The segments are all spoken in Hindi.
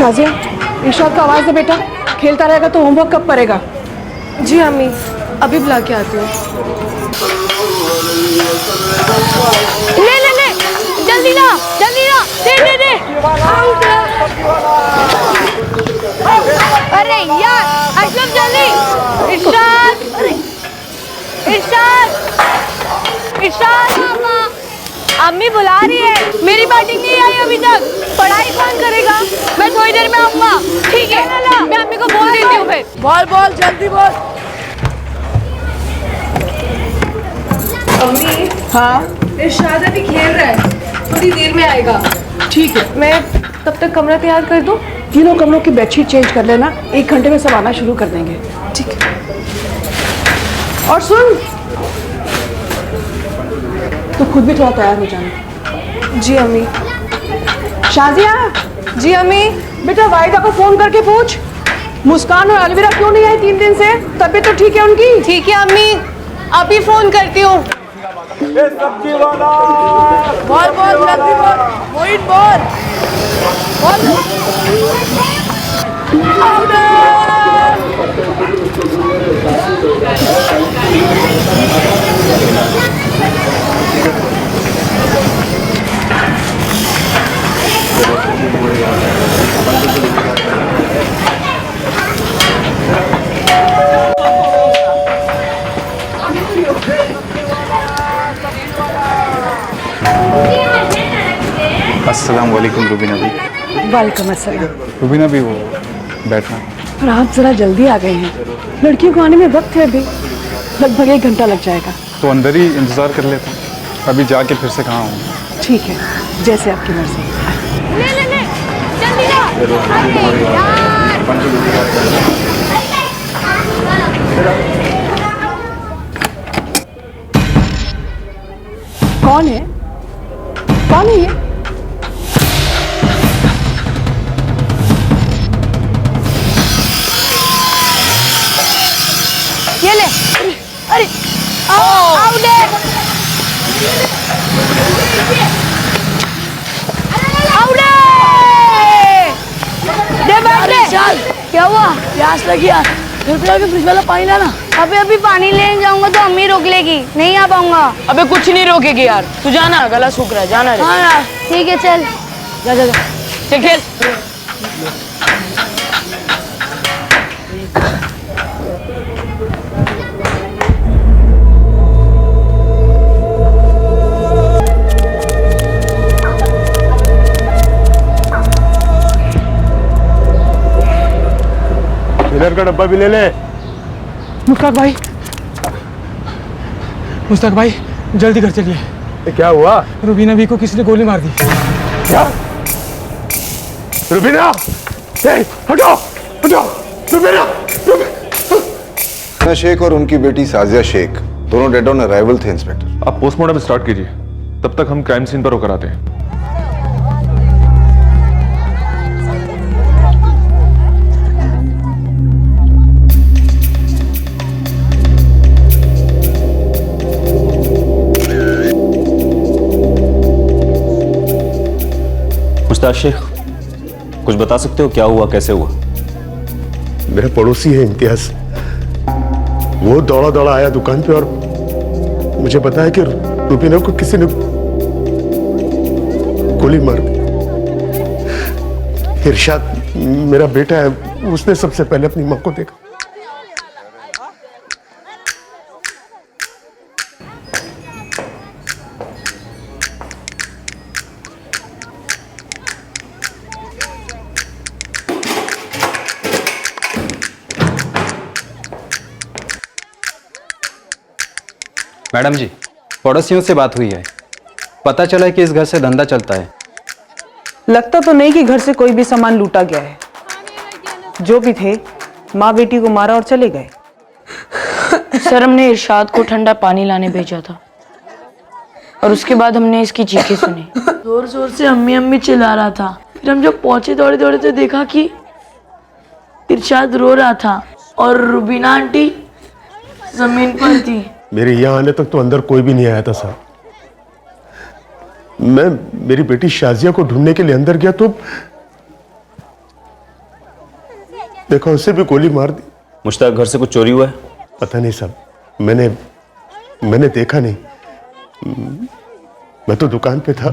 शाजिया, इरशाद को आवाज़ दे बेटा, खेलता रहेगा तो होमवर्क कब करेगा? जी अम्मी, अभी बुला के आती हूँ। ले ले ले, जल्दी ना, दे दे दे। अरे यार, अशरफ जल्दी। इरशाद, अम्मी बुला रही है, मेरी बैटिंग नहीं आई अभी तक। पढ़ाई कौन करेगा? मैं थोड़ी देर में आऊंगा। ठीक है, मैं अम्मी को बोल देती हूँ फिर। बॉल जल्दी बॉल। अम्मी, हाँ इरशाद अभी खेल रहा है, थोड़ी देर में आएगा। ठीक है, मैं तब तक कमरा तैयार कर दूँ? तीनों कमरों की बेडशीट चेंज कर लेना, 1 घंटे में सब आना शुरू कर देंगे। ठीक है। और सुन, तो खुद भी थोड़ा तैयार हो जाना। जी अम्मी। शाजिया, जी अम्मी। बेटा वाहिदा को फोन करके पूछ, मुस्कान और अलविरा क्यों नहीं आई 3 दिन से? तबीयत तो ठीक है उनकी? ठीक है अम्मी, अभी फोन करती हूँ। सब्जी वाला बॉल जल्दी बॉल, मोइन बॉल। अस्सलाम वालेकुम रुबीना भी। वालेकुम अस्सलाम। रुबीना भी वो बैठना। और आप जरा जल्दी आ गए हैं, लड़कियों को आने में वक्त है अभी, लगभग 1 घंटा लग जाएगा। तो अंदर ही इंतज़ार कर लेता हूँ, अभी जाके फिर से कहाँ हूँ। ठीक है, जैसे आपकी मर्जी। ले जल्दी ना। अरे यार, कौन है ये? ये ले। अरे आउट है। आउट है। दे बैठ ले। क्या हुआ? प्यास लगी यार, घर पे आके फ्रिज वाला पानी लाना। अभी पानी लेने जाऊंगा तो अम्मी रोक लेगी, नहीं आ पाऊंगा। अबे कुछ नहीं रोकेगी यार, तू जाना, गला सूख रहा है, जाना रे। हाँ यार, ठीक है चल। जा चल खेल। इधर का डब्बा भी ले ले। मुश्ताक भाई जल्दी घर चलिए। ये क्या हुआ? रुबीना भी को किसी ने गोली मार दी। क्या? रुबीना, हटो रुबीना। शेख और उनकी बेटी साजिया शेख दोनों डेड ऑन अराइवल थे इंस्पेक्टर। आप पोस्टमार्टम स्टार्ट कीजिए, तब तक हम क्राइम सीन पर होकर आते हैं। मुश्ताक शेख, कुछ बता सकते हो क्या हुआ, कैसे हुआ? मेरा पड़ोसी है इम्तियाज, वो दौड़ा आया दुकान पे और मुझे बताया कि रुबीना को किसी ने गोली मार दी। इरशाद मेरा बेटा है, उसने सबसे पहले अपनी मां को देखा। मैडम जी, पड़ोसियों से बात हुई है, पता चला है कि इस घर से धंधा चलता है। लगता तो नहीं कि घर से कोई भी सामान लूटा गया है। जो भी थे, माँ बेटी को मारा और चले गए। सर, हमने इरशाद को ठंडा पानी लाने भेजा था और उसके बाद हमने इसकी चीखें सुनी। जोर से अम्मी चिल्ला रहा था। फिर हम जब पहुंचे दौड़े तो देखा कि इरशाद रो रहा था और रुबीना आंटी जमीन पर थी। मेरे यहाँ आने तक तो अंदर कोई भी नहीं आया था साहब। मैं मेरी बेटी शाजिया को ढूंढने के लिए अंदर गया तो देखा उसे भी गोली मार दी। मुश्ताक, घर से कुछ चोरी हुआ है? पता नहीं साहब, मैंने देखा नहीं, मैं तो दुकान पे था।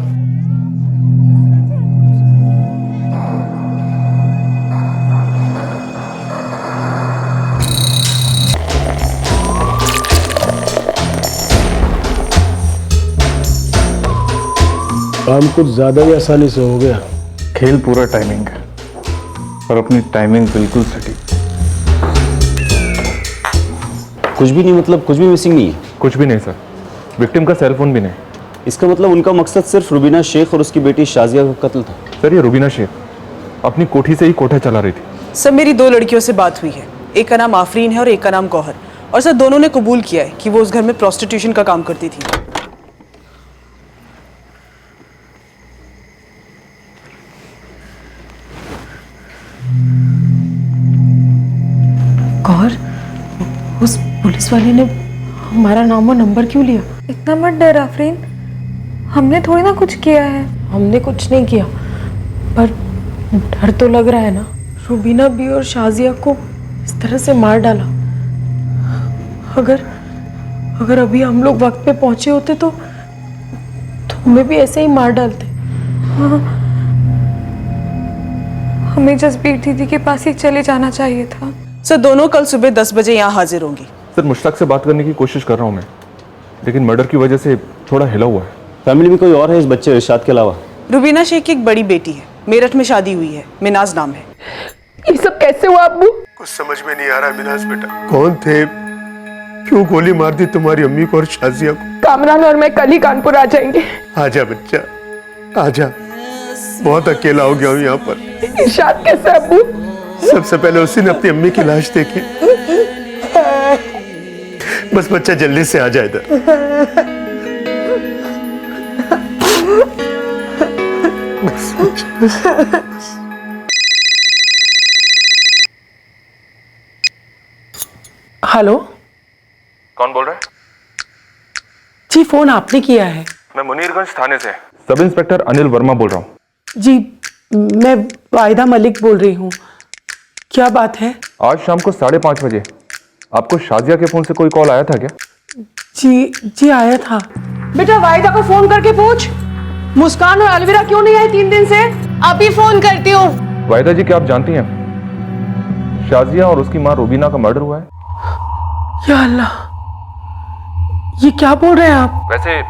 काम कुछ ज्यादा ही आसानी से हो गया। खेल पूरा टाइमिंग है और अपनी टाइमिंग बिल्कुल सटीक। कुछ भी नहीं, मतलब कुछ भी मिसिंग नहीं है? कुछ भी नहीं सर, विक्टिम का सेलफोन भी नहीं। इसका मतलब उनका मकसद सिर्फ रुबीना शेख और उसकी बेटी शाजिया का कत्ल था। सर ये रुबीना शेख अपनी कोठी से ही कोठा चला रही थी। सर मेरी 2 लड़कियों से बात हुई है, एक का नाम आफरीन है और एक का नाम गौहर, और सर दोनों ने कबूल किया है कि वो उस घर में प्रोस्टिट्यूशन का काम करती थी। गौर, उस पुलिस वाले ने हमारा नाम और नंबर क्यों लिया? इतना मत डर आफरीन, हमने थोड़ी ना कुछ किया है। हमने कुछ नहीं किया, पर डर तो लग रहा है ना। रुबीना भी और शाजिया को इस तरह से मार डाला। अगर अभी हम लोग वक्त पे पहुंचे होते तो हमें भी ऐसे ही मार डालते। हाँ, हमें जसबीर दीदी के पास ही चले जाना चाहिए था। सर दोनों कल सुबह 10 बजे यहाँ हाजिर होंगी। सर मुश्ताक से बात करने की कोशिश कर रहा हूँ मैं, लेकिन मर्डर की वजह से थोड़ा हिला हुआ है। फैमिली में कोई और है इस बच्चे इरशाद के अलावा? रुबीना शेख की एक बड़ी बेटी है, मेरठ में शादी हुई है, मिनाज नाम है। ये सब कैसे हुआ अब्बू? कुछ समझ में नहीं आ रहा मिनाज बेटा, कौन थे, क्यों गोली मार दी तुम्हारी अम्मी को और शाजिया को? कामरान और मैं कल ही कानपुर आ जाएंगे। आजा बच्चा, आजा, बहुत अकेला हो गया हूँ यहाँ पर। इरशाद कैसे अब्बू? सबसे पहले उसी ने अपनी अम्मी की लाश देखी। बस बच्चा जल्दी से आ जाए इधर। हेलो, कौन बोल रहा है? जी फोन आपने किया है? मैं मुनीरगंज थाने से सब इंस्पेक्टर अनिल वर्मा बोल रहा हूँ। जी मैं वाहिदा मलिक बोल रही हूँ, क्या बात है? आज शाम को 5:30 बजे आपको शाजिया के फोन से कोई कॉल आया था क्या? जी आया था। बेटा वाहिदा को फोन करके पूछ, मुस्कान और अलविरा क्यों नहीं आई 3 दिन से? अभी फोन करती हूँ। वाहिदा जी, क्या आप जानती हैं शाजिया और उसकी मां रुबीना का मर्डर हुआ है? या अल्लाह, ये क्या बोल रहे हैं आप? वैसे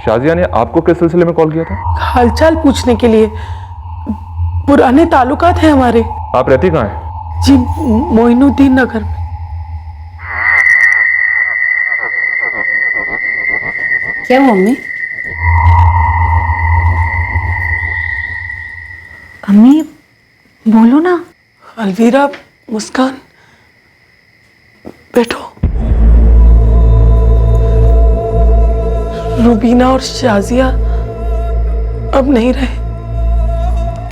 शाजिया ने आपको किस सिलसिले में कॉल किया था? हालचाल पूछने के लिए, पुराने ताल्लुकात हैं हमारे। आप रहती कहाँ हैं? जी मोइनुद्दीन नगर में। क्या मम्मी? अम्मी बोलो ना। अलवीरा, मुस्कान, बैठो। रुबीना और शाजिया अब नहीं रहे।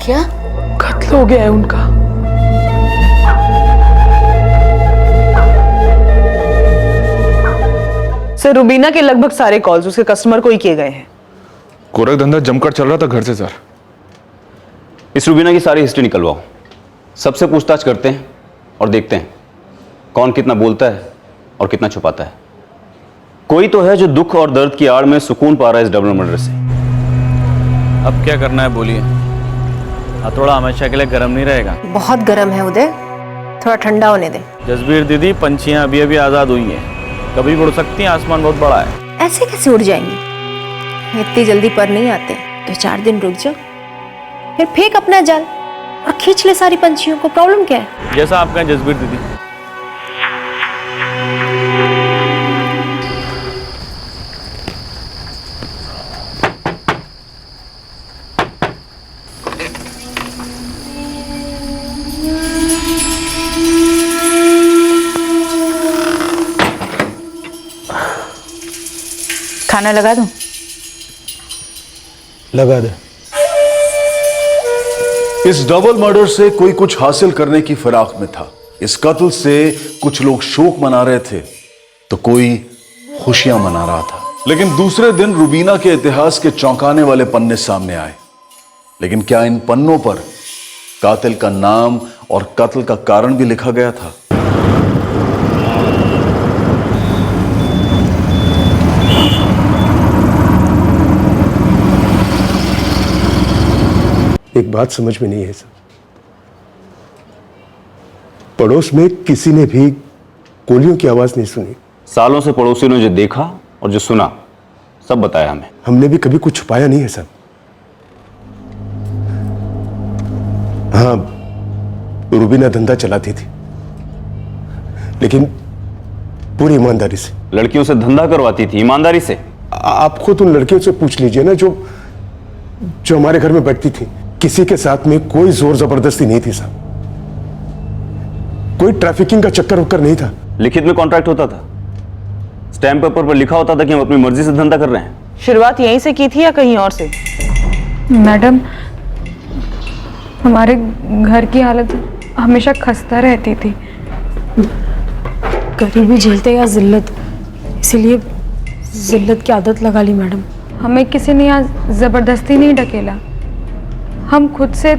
क्या? कत्ल हो गया है उनका। सर रुबीना के लगभग सारे कॉल्स उसके कस्टमर को ही किए गए हैं। गोरख धंधा जमकर चल रहा था घर से सर। इस रुबीना की सारी हिस्ट्री निकलवाओ, सबसे पूछताछ करते हैं और देखते हैं कौन कितना बोलता है और कितना छुपाता है। कोई तो है जो दुख और दर्द की आड़ में सुकून पा रहा है इस डबल मर्डर से। अब क्या करना है बोलिए? हथौड़ा हमेशा के लिए गर्म नहीं रहेगा। बहुत गर्म है उदय, थोड़ा ठंडा होने दे। जसबीर दीदी, पंछियां अभी अभी आजाद हुई हैं, कभी उड़ सकती हैं, आसमान बहुत बड़ा है। ऐसे कैसे उड़ जाएंगी? इतनी जल्दी पर नहीं आते, 2-4 दिन रुक जाओ, फिर फेंक अपना जाल और खींच ले सारी पंछियों को। प्रॉब्लम क्या है? जैसा आप कहें जसबीर दीदी। खाना लगा दूं? लगा दे। इस डबल मर्डर से कोई कुछ हासिल करने की फिराक में था। इस कत्ल से कुछ लोग शोक मना रहे थे तो कोई खुशियां मना रहा था। लेकिन दूसरे दिन रुबीना के इतिहास के चौंकाने वाले पन्ने सामने आए। लेकिन क्या इन पन्नों पर कातिल का नाम और कत्ल का कारण भी लिखा गया था। एक बात समझ में नहीं है सर, पड़ोस में किसी ने भी गोलियों की आवाज नहीं सुनी। सालों से पड़ोसियों ने जो देखा और जो सुना सब बताया हमें। हमने भी कभी कुछ छुपाया नहीं है सर। हाँ, रूबीना धंधा चलाती थी, लेकिन पूरी ईमानदारी से। लड़कियों से धंधा करवाती थी ईमानदारी से? आप खुद उन लड़कियों से पूछ लीजिए ना, जो हमारे घर में बैठती थी। किसी के साथ में कोई जोर जबरदस्ती नहीं थी साहब, कोई ट्रैफिकिंग का चक्कर वक्कर नहीं था। लिखित में कॉन्ट्रैक्ट होता था, स्टैम्प पेपर पर लिखा होता था कि हम अपनी मर्जी से धंधा कर रहे हैं। शुरुआत यहीं से की थी या कहीं और से? मैडम, हमारे घर की हालत हमेशा खस्ता रहती थी। गरीबी झेलते या जिल्लत, इसीलिए जिल्लत की आदत लगा ली मैडम। हमें किसी ने यहाँ ज़बरदस्ती नहीं ढकेला, हम खुद से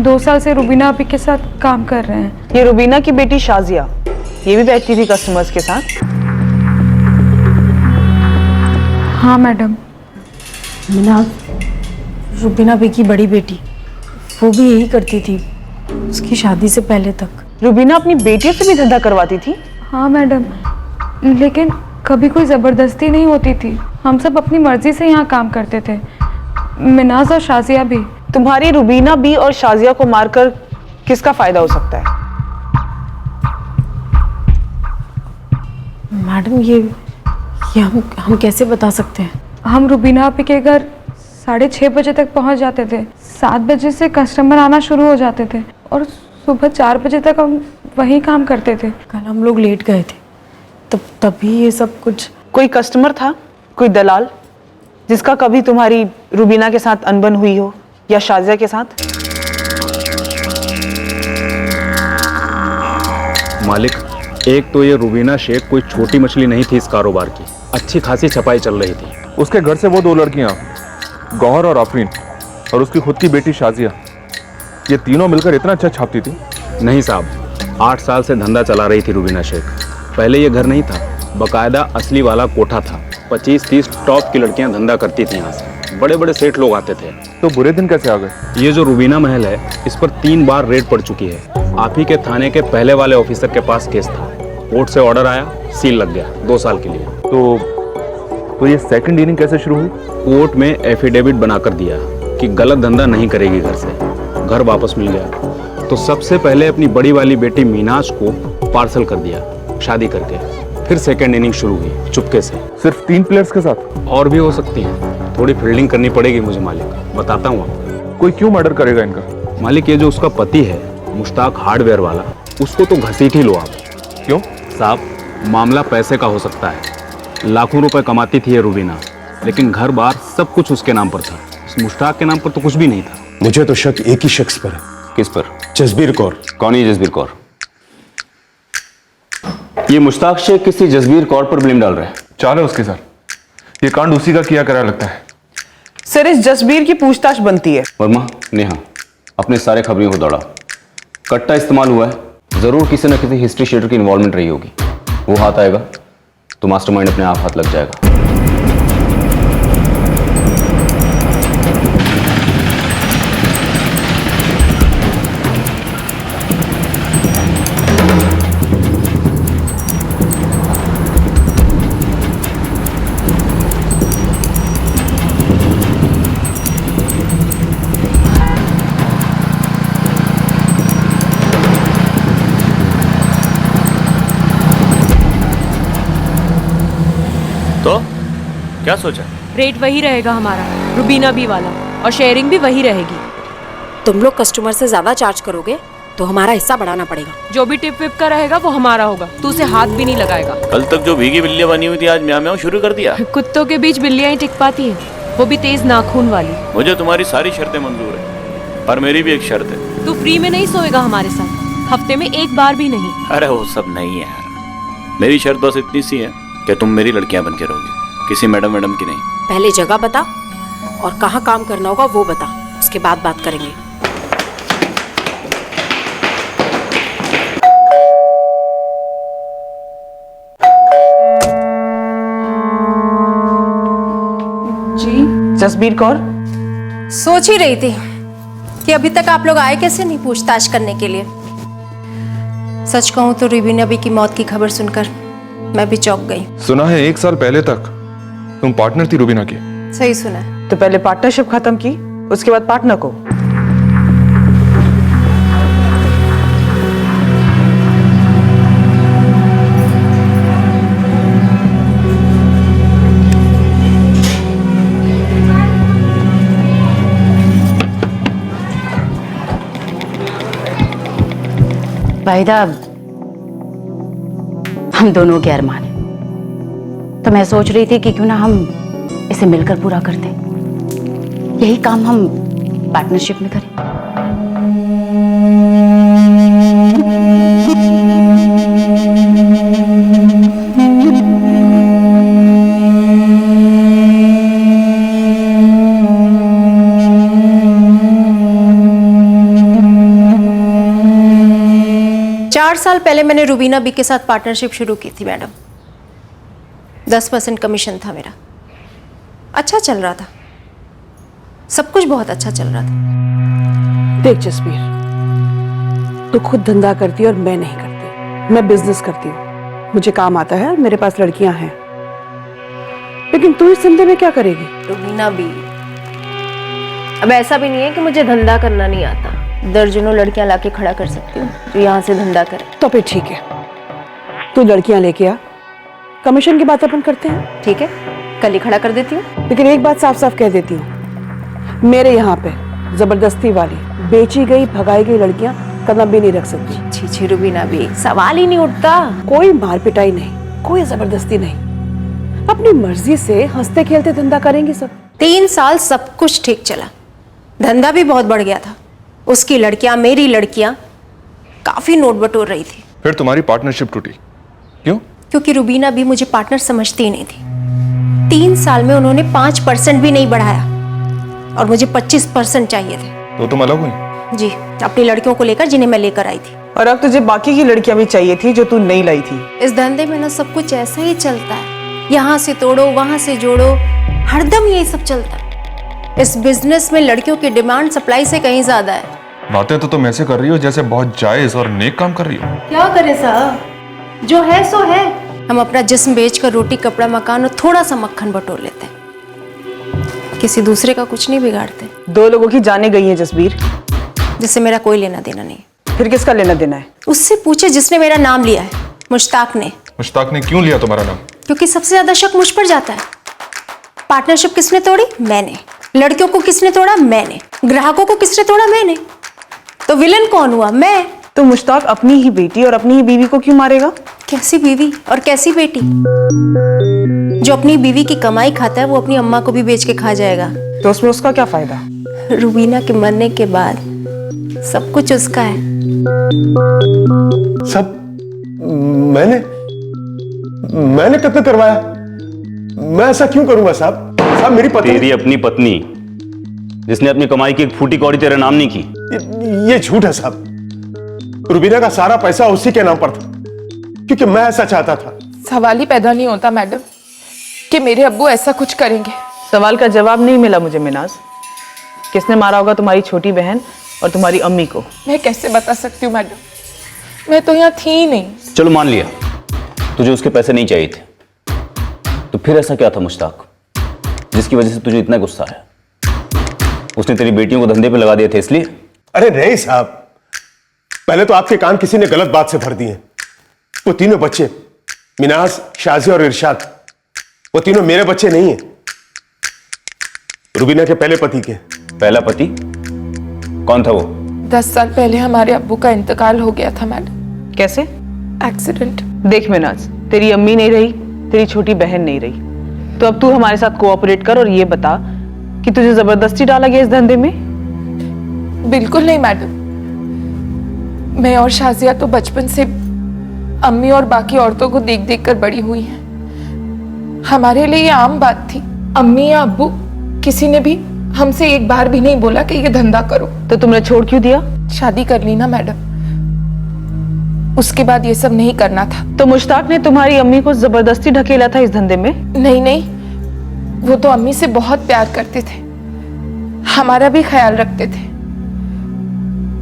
2 साल से रुबीना आपी के साथ काम कर रहे हैं। ये रुबीना की बेटी शाजिया, ये भी बैठती थी कस्टमर्स के साथ? हाँ मैडम। रुबीना बी की बड़ी बेटी, वो भी यही करती थी उसकी शादी से पहले तक। रुबीना अपनी बेटियों से भी धंधा करवाती थी? हाँ मैडम, लेकिन कभी कोई ज़बरदस्ती नहीं होती थी। हम सब अपनी मर्जी से यहाँ काम करते थे, मिनाज और शाजिया भी। तुम्हारी रुबीना बी और शाजिया को मारकर किसका फायदा हो सकता है? मैडम ये हम कैसे बता सकते हैं? हम रुबीना आपी के घर 6:30 बजे तक पहुँच जाते थे। 7 बजे से कस्टमर आना शुरू हो जाते थे और सुबह 4 बजे तक हम वहीं काम करते थे। कल हम लोग लेट गए थे, तभी ये सब कुछ। कोई कस्टमर था, कोई दलाल जिसका कभी तुम्हारी रुबीना के साथ अनबन हुई हो या शाजिया के साथ? मालिक, एक तो ये रुबीना शेख कोई छोटी मछली नहीं थी इस कारोबार की, अच्छी खासी छपाई चल रही थी। उसके घर से वो 2 लड़कियां, गौहर और आफरीन, और उसकी खुद की बेटी शाजिया, ये तीनों मिलकर इतना अच्छा छापती थी। नहीं साहब, 8 साल से धंधा चला रही थी रुबीना शेख। पहले ये घर नहीं था, बकायदा असली वाला कोठा था। 25-30 टॉप की लड़कियां धंधा करती थी यहाँ से, बड़े बड़े सेठ लोग आते थे। तो बुरे दिन कैसे आ गए? ये जो रुबीना महल है, इस पर 3 बार रेड पड़ चुकी है। आप ही के थाने के पहले वाले ऑफिसर के पास केस था, कोर्ट से ऑर्डर आया, सील लग गया 2 साल के लिए। तो ये सेकंड इनिंग कैसे शुरू हुई? कोर्ट में एफिडेविट बनाकर दिया कि गलत धंधा नहीं करेगी घर से। घर वापस मिल गया तो सबसे पहले अपनी बड़ी वाली बेटी मीनाज को पार्सल कर दिया शादी करके। फिर सेकंड इनिंग शुरू हुई चुपके से। सिर्फ 3 प्लेयर्स के साथ? और भी हो सकती है, थोड़ी फील्डिंग करनी पड़ेगी मुझे मालिक, बताता हूँ आपको। कोई क्यों मर्डर करेगा इनका? मालिक, ये जो उसका पति है मुश्ताक हार्डवेयर वाला, उसको तो घसीट ही लो आप। क्यों साहब? मामला पैसे का हो सकता है। लाखों रुपए कमाती थी ये रुबीना, लेकिन घर बार सब कुछ उसके नाम पर था। इस मुश्ताक के नाम पर तो कुछ भी नहीं था। मुझे तो शक एक ही शख्स पर है। किस पर? जसबीर कौर। कौन है जसबीर कौर? ये मुश्ताक शेख किसी जसबीर कौर पर ब्लेम डाल रहा है। चाल है उसके साथ, ये कांड उसी का किया करा लगता है। सर, इस जसबीर की पूछताछ बनती है। वर्मा, नेहा, अपने सारे खबरियों को दौड़ा। कट्टा इस्तेमाल हुआ है, जरूर किसी न किसी हिस्ट्री शीटर की इन्वॉल्वमेंट रही होगी। वो हाथ आएगा तो मास्टरमाइंड अपने आप हाथ लग जाएगा। तो क्या सोचा? रेट वही रहेगा हमारा, रुबीना बी वाला, और शेयरिंग भी वही रहेगी। तुम लोग कस्टमर से ज्यादा चार्ज करोगे तो हमारा हिस्सा बढ़ाना पड़ेगा। जो भी टिप विप का रहेगा वो हमारा होगा, तू उसे हाथ भी नहीं लगाएगा। कल तक जो भीगी बिल्लियां बनी हुई थी आज म्याऊ म्याऊ शुरू कर दिया। कुत्तों के बीच बिल्लियां ही टिक पाती है, वो भी तेज नाखून वाली। मुझे तुम्हारी सारी शर्तें मंजूर है, पर मेरी भी एक शर्त है। तू फ्री में नहीं सोएगा हमारे साथ, हफ्ते में 1 बार भी नहीं। अरे वो सब नहीं है यार, मेरी शर्त बस इतनी सी है कि तुम मेरी लड़कियां बन के रहोगी, किसी मैडम की नहीं। पहले जगह बता और कहाँ काम करना होगा वो बता, उसके बाद बात करेंगे। जी जसबीर कौर। सोच ही रही थी कि अभी तक आप लोग आए कैसे नहीं पूछताछ करने के लिए। सच कहूं तो रुबीना बी की मौत की खबर सुनकर मैं भी चौंक गई। सुना है 1 साल पहले तक तुम पार्टनर थी रुबीना की। सही सुना है। तो पहले पार्टनरशिप खत्म की, उसके बाद पार्टनर को। वाहिदा, हम दोनों के अरमान हैं, तो मैं सोच रही थी कि क्यों ना हम इसे मिलकर पूरा करते। यही काम हम पार्टनरशिप में करें। 4 साल पहले मैंने रुबीना बी के साथ पार्टनरशिप शुरू की थी मैडम। 10% कमीशन था मेरा। अच्छा चल रहा था, सब कुछ बहुत अच्छा चल रहा था। देख जसबीर, तू खुद धंधा करती है और मैं नहीं करती। मैं बिजनेस करती हूँ, मुझे काम आता है, मेरे पास लड़कियां हैं। लेकिन तू इस धंधे में क्या करेगी? रुबीना बी, अब ऐसा भी नहीं है कि मुझे धंधा करना नहीं आता। दर्जनों लड़कियां लाके खड़ा कर सकती हूँ जो यहाँ से धंधा करे। तो फिर ठीक है, तू लड़कियां लेके आ, कमीशन की बात अपन करते हैं। ठीक है, कल ही खड़ा कर देती हूँ। लेकिन एक बात साफ साफ कह देती हूँ, मेरे यहाँ पे जबरदस्ती वाली बेची गई भगाई गई लड़कियां कदम भी नहीं रख सकती। छी छी रुबीना बी, सवाल ही नहीं उठता। कोई मार पिटाई नहीं, कोई जबरदस्ती नहीं, अपनी मर्जी से हंसते खेलते धंधा करेंगी सब। 3 साल सब कुछ ठीक चला, धंधा भी बहुत बढ़ गया था। उसकी लड़कियां, मेरी लड़कियां काफी नोट बटोर रही थी। फिर तुम्हारी पार्टनरशिप टूटी क्यों? क्योंकि रुबीना भी मुझे पार्टनर समझती ही नहीं थी। 3 साल में उन्होंने 5% भी नहीं बढ़ाया और मुझे 25% चाहिए थे। तो तुम अलग हुई? जी, अपनी लड़कियों को लेकर जिन्हें मैं लेकर आई थी। और अब तुझे बाकी की लड़कियां भी चाहिए थी जो तू नहीं लाई थी। इस धंधे में ना सब कुछ ऐसा ही चलता है, यहाँ से तोड़ो वहां से जोड़ो, हरदम यही सब चलता है। इस बिजनेस में लड़कियों की डिमांड सप्लाई से कहीं ज्यादा है। बातें तो तुम ऐसे कर रही हो जैसे बहुत जायज और नेक काम कर रही हो। क्या करें साहब, जो है सो है। हम अपना जिस्म बेचकर रोटी कपड़ा मकान और थोड़ा सा मक्खन बटोर लेते हैं, किसी दूसरे का कुछ नहीं बिगाड़ते। 2 लोगों की जाने गई हैं जसबीर, जिससे मेरा कोई लेना देना नहीं। फिर किसका लेना देना है? उससे पूछे जिसने मेरा नाम लिया है, मुश्ताक ने। मुश्ताक ने क्यों लिया तुम्हारा नाम? क्योंकि सबसे ज्यादा शक मुझ पर जाता है। पार्टनरशिप किसने तोड़ी? मैंने। लड़कियों को किसने तोड़ा? मैंने। ग्राहकों को किसने तोड़ा? मैंने। तो विलन कौन हुआ? मैं। तो मुश्ताक अपनी ही बेटी और अपनी ही बीवी को क्यों मारेगा? कैसी बीवी और कैसी बेटी? जो अपनी बीवी की कमाई खाता है वो अपनी अम्मा को भी बेच के खा जाएगा। तो उसमें उसका क्या फायदा? रुबीना के मरने के बाद सब कुछ उसका है। सब मैंने कत्ल करवाया? मैं ऐसा क्यों करूंगा साहब? साहब मेरी पत्नी। तेरी अपनी पत्नी जिसने अपनी कमाई की एक फूटी कौड़ी तेरे नाम नहीं की। ये झूठ है साहब। रुबीना का सारा पैसा उसी के नाम पर था, क्योंकि मैं ऐसा चाहता था। सवाल ही पैदा नहीं होता मैडम कि मेरे अब्बू ऐसा कुछ करेंगे। सवाल का जवाब नहीं मिला मुझे मिनाज। किसने मारा होगा तुम्हारी छोटी बहन और तुम्हारी अम्मी को? मैं कैसे बता सकती हूँ मैडम, मैं तो यहाँ थी ही नहीं। चलो मान लिया तुझे उसके पैसे नहीं चाहिए थे, तो फिर ऐसा क्या था मुश्ताक जिसकी वजह से तुझे इतना गुस्सा है? उसने तेरी बेटियों को धंधे पे लगा दिए थे इसलिए? अरे नहीं साहब, पहले तो आपके कान किसी ने गलत बात से भर दिए। वो तीनों बच्चे, मिनाज, शाजिया और इरशाद, वो तीनों मेरे बच्चे नहीं हैं, रुबीना के पहले पति के। पहला पति कौन था वो? 10 साल पहले हमारे अब्बू का इंतकाल हो गया था मैडम। कैसे? एक्सीडेंट। देख मिनाज, तेरी अम्मी नहीं रही, तेरी छोटी बहन नहीं रही, तो अब तू हमारे साथ कोऑपरेट कर और ये बता कि तुझे जबरदस्ती डाला गया इस धंधे में? बिल्कुल नहीं मैडम, मैं और शाजिया तो बचपन से अम्मी और बाकी औरतों को देख देख कर बड़ी हुई हैं। हमारे लिए ये आम बात थी। अम्मी या अब्बू किसी ने भी हमसे एक बार भी नहीं बोला कि ये धंधा करो। तो तुमने छोड़ क्यों दिया? शादी कर ली ना मैडम, उसके बाद ये सब नहीं करना था। तो मुश्ताक ने तुम्हारी अम्मी को जबरदस्ती ढकेला था इस धंधे में? नहीं नहीं, वो तो अम्मी से बहुत प्यार करते थे, हमारा भी ख्याल रखते थे।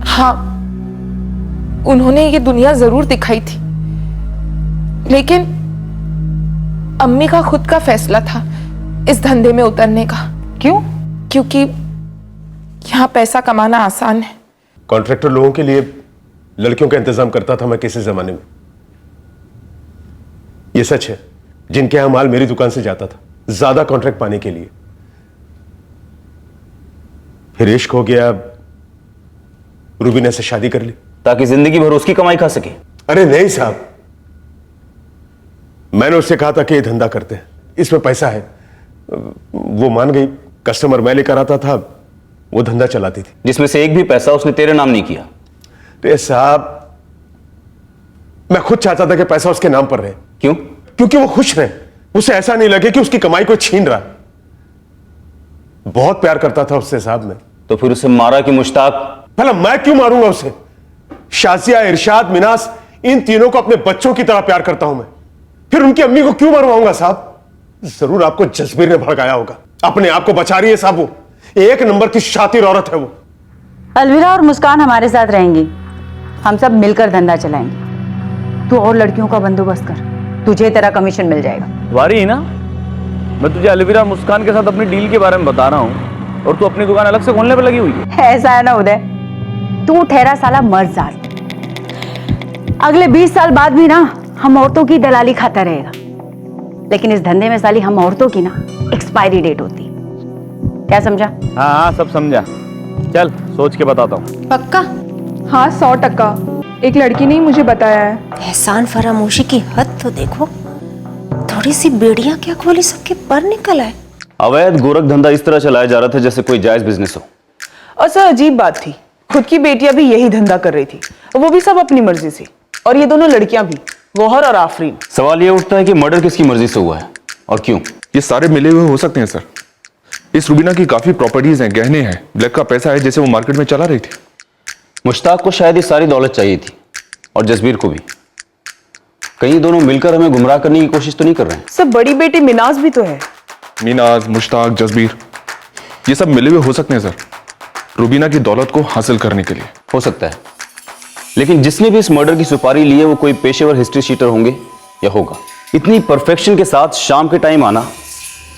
हाँ, उन्होंने ये दुनिया जरूर दिखाई थी, लेकिन अम्मी का खुद का फैसला था इस धंधे में उतरने का। क्यों? क्योंकि यहाँ पैसा कमाना आसान है। कॉन्ट्रैक्टर लोगों के लिए लड़कियों का इंतजाम करता था मैं किसी जमाने में। यह सच है, जिनके यहां माल मेरी दुकान से जाता था ज्यादा कॉन्ट्रैक्ट पाने के लिए। फिर इश्क हो गया, रूबीना से शादी कर ली ताकि जिंदगी भर उसकी कमाई खा सके। अरे नहीं साहब, मैंने उससे कहा था कि ये धंधा करते हैं, इसमें पैसा है। वो मान गई। कस्टमर मैं लेकर आता था, वो धंधा चलाती थी। जिसमें से एक भी पैसा उसने तेरे नाम नहीं किया। तो साहब, मैं खुद चाहता था कि पैसा उसके नाम पर रहे। क्यों? क्योंकि वो खुश रहे, उसे ऐसा नहीं लगे कि उसकी कमाई को छीन रहा। बहुत प्यार करता था उससे साहब मैं। तो फिर उसे मारा कि मुश्ताक? भला मैं क्यों मारूंगा उसे? शाजिया, इरशाद, मिनास, इन तीनों को अपने बच्चों की तरह प्यार करता हूं मैं। फिर उनकी अम्मी को क्यों मरवाऊंगा साहब? जरूर आपको जसबीर ने भड़काया होगा। अपने आप को बचा रही है साहब, वो एक नंबर की शातिर औरत है वो। अलविरा और मुस्कान हमारे साथ रहेंगी, हम सब मिलकर धंधा चलाएंगे। तू और लड़कियों का बंदोबस्त कर, तुझे तेरा कमीशन मिल जाएगा। वारी ना, मैं तुझे अलविरा मुस्कान के साथ अपनी डील के बारे में बता रहा हूँ और तू अपनी दुकान अलग से खोलने पर लगी हुई है। ऐसा है ना उदय, तू ठहरा साला मर्द। अगले 20 साल बाद भी ना हम औरतों की दलाली खाता रहेगा, लेकिन इस धंधे में साली हम औरतों की ना एक्सपायरी डेट होती है। क्या समझा? हाँ हाँ, सब समझा। चल सोच के बताता हूँ। पक्का? हाँ 100%। एक लड़की ने मुझे बताया है। एहसान फरामोशी की हद तो देखो, थोड़ी सी बेड़ियां क्या खोली, सबके पर निकल आए। अवैध गोरख धंधा इस तरह चलाया जा रहा था जैसे कोई जायज बिजनेस हो। और सर अजीब बात थी, खुद की बेटियां भी यही धंधा कर रही थी, वो भी सब अपनी मर्जी से। और ये दोनों लड़कियां भी, गौहर और आफरीन। सवाल ये उठता है कि मर्डर किसकी मर्जी से हुआ है और क्यों? ये सारे मिले हुए हो सकते हैं सर। इस रूबीना की काफी प्रॉपर्टीज हैं, गहने हैं, ब्लैक का पैसा है जैसे वो मार्केट में चला रही थी। मुश्ताक को शायद ये सारी दौलत चाहिए थी और जसबीर को भी। कहीं दोनों मिलकर हमें गुमराह करने की कोशिश तो नहीं कर रहे हैं? सब बड़ी बेटी मिनाज भी तो है। मिनाज, मुश्ताक, जसबीर, ये सब मिले हुए हो सकते हैं सर, रूबीना की दौलत को हासिल करने के लिए। हो सकता है, लेकिन जिसने भी इस मर्डर की सुपारी ली है वो कोई पेशेवर हिस्ट्री शीटर होंगे या होगा। इतनी परफेक्शन के साथ शाम के टाइम आना,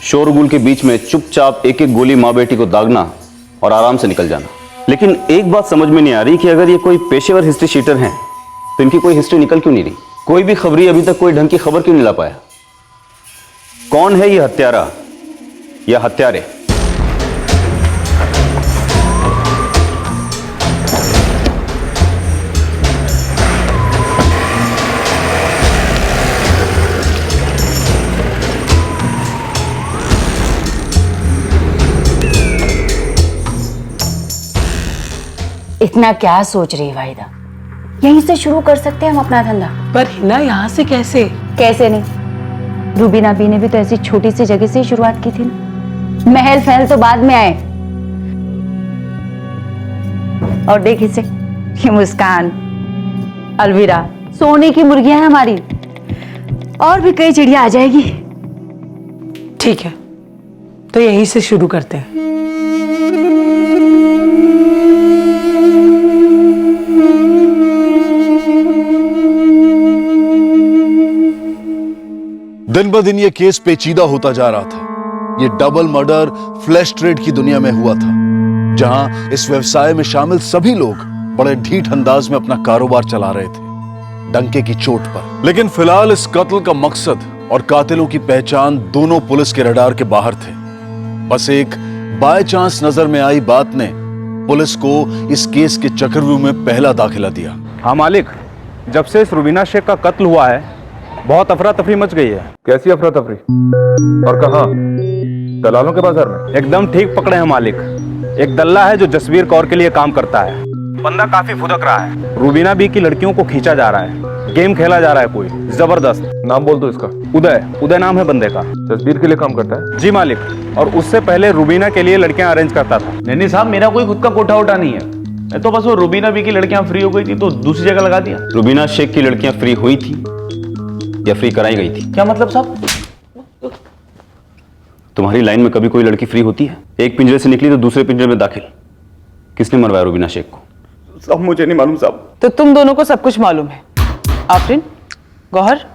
शोरगुल के बीच में चुपचाप एक एक गोली माँ बेटी को दागना और आराम से निकल जाना। लेकिन एक बात समझ में नहीं आ रही कि अगर ये कोई पेशेवर हिस्ट्री शीटर हैं तो इनकी कोई हिस्ट्री निकल क्यों नहीं रही? कोई भी खबरी अभी तक कोई ढंग की खबर क्यों नहीं ला पाया? कौन है ये हत्यारा या हत्यारे? इतना क्या सोच रही है वाहिदा? यहीं से शुरू कर सकते हैं हम अपना धंधा। पर हिना, यहाँ से कैसे? कैसे नहीं, रूबीना बी ने भी तो ऐसी छोटी सी जगह से ही शुरुआत की थी ना। महल फहल तो बाद में आए। और देख इसे, ये मुस्कान, अलविरा, सोने की मुर्गियां हैं हमारी। और भी कई चिड़िया आ जाएगी। ठीक है, तो यहीं से शुरू करते हैं। दिन ब दिन ये केस पेचीदा होता जा रहा था। ये डबल मर्डर फ्लैश ट्रेड की दुनिया में हुआ था, जहां इस व्यवसाय में शामिल सभी लोग बड़े ढीठ अंदाज में अपना कारोबार चला रहे थे, डंके की चोट पर। लेकिन फिलहाल इस कत्ल का मकसद और कातिलों की पहचान दोनों पुलिस के रडार के बाहर थे। बस एक बाय चांस नजर में आई बात ने पुलिस को इस केस के चक्रव्यूह में पहला दाखिला दिया। हाँ मालिक, जब से इस रुबीना शेख का कत्ल हुआ है बहुत अफरा तफरी मच गई है। कैसी अफरा तफरी? और कहाँ? दलालों के बाजार में? एकदम ठीक पकड़े हैं मालिक। एक दल्ला है जो जसबीर कौर के लिए काम करता है। बंदा काफी फुदक रहा है। रूबीना बी की लड़कियों को खींचा जा रहा है, गेम खेला जा रहा है कोई जबरदस्त। नाम बोल दो इसका। उदय नाम है बंदे का। जसबीर के लिए काम करता है? जी मालिक, और उससे पहले रूबीना के लिए लड़कियां अरेंज करता था। नहीं साहब, मेरा कोई खुद का कोठा वोटा नहीं है। मैं तो बस वो रूबीना बी की लड़कियां फ्री हो गई थी तो दूसरी जगह लगा दिया। रूबीना शेख की लड़कियां फ्री हुई थी या फ्री कराई गई थी? क्या मतलब साहब? तुम्हारी लाइन में कभी कोई लड़की फ्री होती है? एक पिंजरे से निकली तो दूसरे पिंजरे में दाखिल। किसने मरवाया रुबीना शेख को? साहब मुझे नहीं मालूम साहब। तो तुम दोनों को सब कुछ मालूम है। आफरीन, गौहर,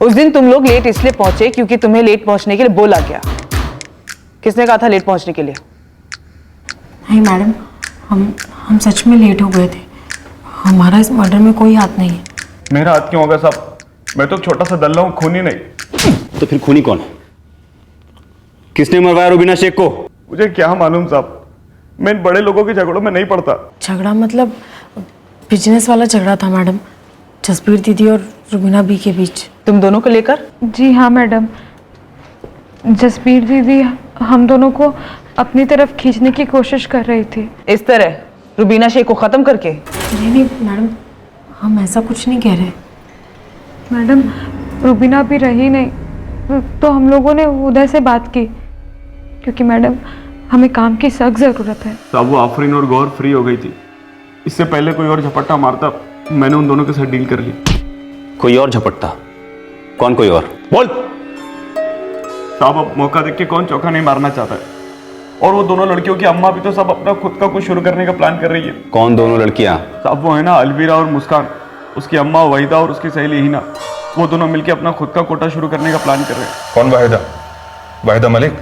उस दिन तुम लोग लेट इसलिए पहुंचे क्योंकि तुम्हें लेट पहुंचने के लिए बोला गया। किसने कहा था लेट पहुंचने के लिए? नहीं मैडम, हम सच में लेट हो गए थे। हमारा इस मर्डर में कोई हाथ नहीं है। मेरा हाथ क्यों होगा साहब? मैं तो छोटा सा दल्ला हूं, खूनी नहीं। तो फिर खूनी कौन है? किसने मरवाया रुबीना शेख को? मुझे क्या मालूम साहब, मैं इन बड़े लोगों के झगड़ों में नहीं पड़ता। झगड़ा मतलब बिजनेस वाला झगड़ा था मैडम, जसबीर दीदी और रुबीना बी के बीच। तुम दोनों को लेकर? जी हाँ मैडम, जसबीर दीदी हम दोनों को अपनी तरफ खींचने की कोशिश कर रही थी। इस तरह रुबीना शेख को खत्म करके? नहीं मैडम, हम ऐसा कुछ नहीं कह रहे। मैडम, रुबीना भी रही नहीं तो हम लोगों ने उदय से बात की, क्योंकि मैडम हमें काम की सख्त ज़रूरत है। साहब वो आफरीन और गौर फ्री हो गई थी, इससे पहले कोई और झपट्टा मारता मैंने उन दोनों के साथ डील कर ली। कोई और झपट्टा? कौन कोई और? बोल साहब, अब मौका देख के कौन चौका नहीं मारना चाहता है। और वो दोनों लड़कियों की अम्मा भी तो सब अपना खुद का कुछ शुरू करने का प्लान कर रही है। कौन दोनों लड़कियां? साहब वो है ना अलवीरा और मुस्कान, उसकी अम्मा वाहिदा और उसकी सहेली हिना, वो दोनों मिलके अपना खुद का कोटा शुरू करने का प्लान कर रहे हैं। कौन वाहिदा? वाहिदा मलिक?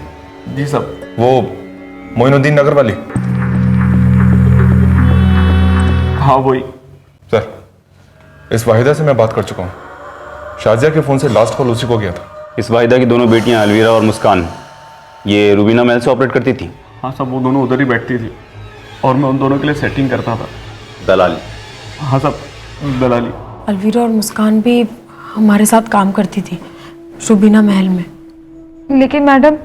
जी साहब। वो मोइनुद्दीन नगर वाली? हाँ वही। सर, इस वाहिदा से मैं बात कर चुका हूँ। शाजिया के फोन से लास्ट कॉल उसी को गया था। इस वाहिदा की दोनों बेटियां अलवीरा और मुस्कान ये रुबीना महल से ऑपरेट करती थी? हाँ साहब, वो दोनों उधर ही बैठती थी और मैं उन दोनों के लिए सेटिंग करता था। दलाली? हाँ साहब, दलाली। अलवीरा और मुस्कान भी हमारे साथ काम करती थी रुबीना महल में। लेकिन मैडम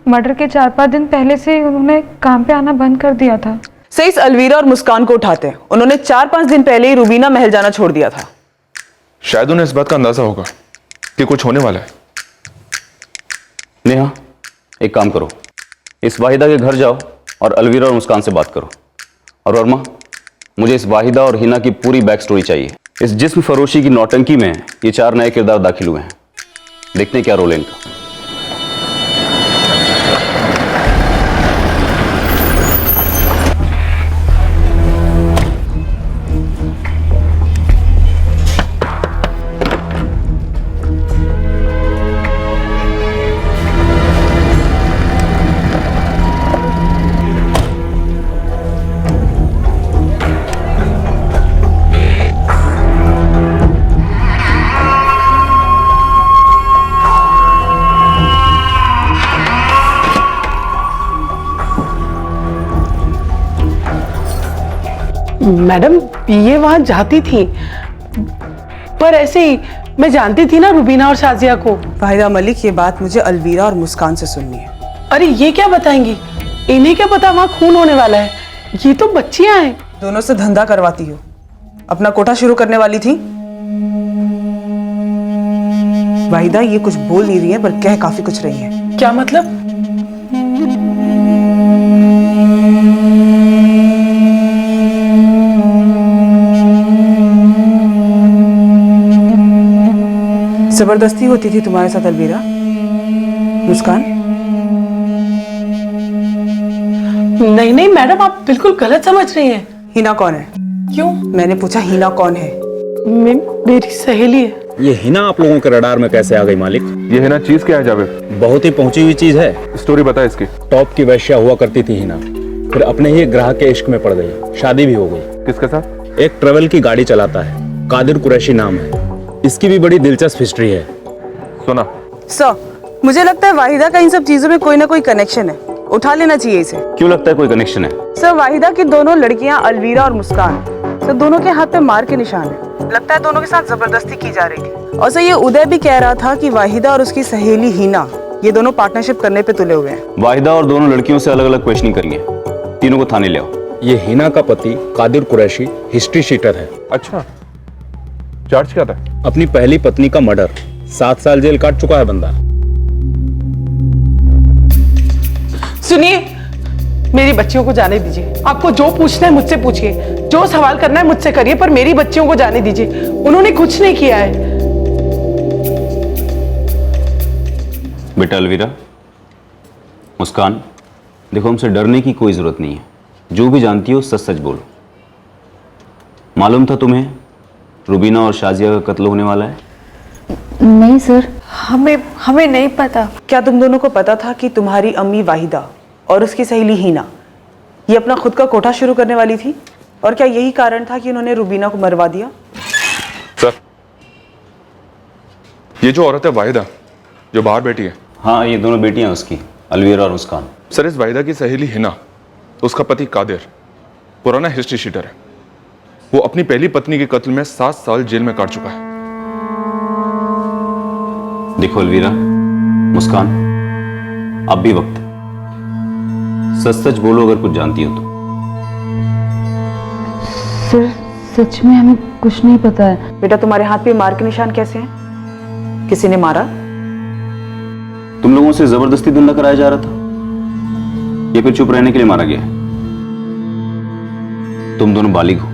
मर्डर के 4-5 दिन पहले से उन्होंने काम पे आना बंद कर दिया था। सही, इस अलवीरा और मुस्कान को उठाते हैं। उन्होंने 4-5 दिन पहले ही रुबीना महल जाना छोड़ दिया था। शायद उन्हें इस बात का अंदाजा होगा कि कुछ होने वाला है। नेहा, एक काम करो, इस वाहिदा के घर जाओ और अलवीरा और मुस्कान से बात करो। और वर्मा, मुझे इस वाहिदा और हिना की पूरी बैक स्टोरी चाहिए। इस जिस्म फरोशी की नौटंकी में ये 4 नए किरदार दाखिल हुए हैं। देखते हैं क्या रोल है इनका। मैडम ये वहां जाती थी, पर ऐसे ही मैं जानती थी ना रुबीना और शाजिया को। वाहिदा मलिक, ये बात मुझे अलवीरा और मुस्कान से सुननी है। अरे ये क्या बताएंगी? इन्हें क्या पता वहां खून होने वाला है? ये तो बच्चियां हैं। दोनों से धंधा करवाती हो, अपना कोटा शुरू करने वाली थी। वाहिदा ये कुछ बोल नहीं रही है पर कह काफी कुछ रही है। क्या मतलब? जबरदस्ती होती थी तुम्हारे साथ अलवीरा? मुस्कान? नहीं मैडम, आप बिल्कुल गलत समझ रही हैं। हिना कौन है? क्यों? मैंने पूछा हिना कौन है? मेरी सहेली है। ये हिना आप लोगों के रडार में कैसे आ गई मालिक? ये हिना चीज क्या है जावेद? बहुत ही पहुंची हुई चीज है। स्टोरी बता इसकी। टॉप की वैश्या हुआ करती थी हिना, फिर अपने ही ग्राहक के इश्क में पड़ गई, शादी भी हो गई। किसके साथ? एक ट्रेवल की गाड़ी चलाता है, कादिर कुरैशी नाम है। इसकी भी बड़ी दिलचस्प हिस्ट्री है। सुना सर, मुझे लगता है वाहिदा का इन सब चीजों में कोई ना कोई कनेक्शन है। उठा लेना चाहिए इसे। क्यों लगता है कोई कनेक्शन है? सर, वाहिदा की दोनों लड़कियां अलवीरा और मुस्कान, सर दोनों के हाथ पे मार के निशान है। लगता है दोनों के साथ जबरदस्ती की जा रही थी। और सर ये उदय भी कह रहा था कि वाहिदा और उसकी सहेली हिना ये दोनों पार्टनरशिप करने पे तुले हुए हैं। वाहिदा और दोनों लड़कियों से अलग अलग क्वेश्चनिंग करेंगे। तीनों को थाने ले आओ। ये हिना का पति कादिर कुरैशी हिस्ट्री शीटर है। अच्छा, चार्ज क्या था? अपनी पहली पत्नी का मर्डर। 7 साल जेल काट चुका है बंदा। सुनिए, मेरी बच्चियों को जाने दीजिए। आपको जो पूछना है मुझसे पूछिए, जो सवाल करना है मुझसे करिए, पर मेरी बच्चियों को जाने दीजिए। उन्होंने कुछ नहीं किया है। बेटा अलवीरा, मुस्कान, देखो हमसे डरने की कोई ज़रूरत नहीं है। जो भी जानती हो सच सच बोलो। मालूम था तुम्हें रुबीना और शाजिया का कत्ल होने वाला है? नहीं सर, हमें नहीं पता। क्या तुम दोनों को पता था कि तुम्हारी अम्मी वाहिदा और उसकी सहेली हीना ये अपना खुद का कोठा शुरू करने वाली थी? और क्या यही कारण था कि उन्होंने रुबीना को मरवा दिया? सर, ये जो औरत है वाहिदा, जो बाहर बैठी है। हाँ, ये दोनों बेटियां उसकी, अलवीरा और मुस्कान। सर, इस वाहिदा की सहेली हिना, उसका पति कादिर पुराना हिस्ट्री शीटर है। वो अपनी पहली पत्नी के कत्ल में 7 साल जेल में काट चुका है। देखो अलवीरा, मुस्कान, अब भी वक्त है। सच सच बोलो अगर कुछ जानती हो तो। सर, सच में हमें कुछ नहीं पता है। बेटा, तुम्हारे हाथ पे मार के निशान कैसे हैं? किसी ने मारा? तुम लोगों से जबरदस्ती धंधा कराया जा रहा था या फिर चुप रहने के लिए मारा गया है? तुम दोनों बालिग हो,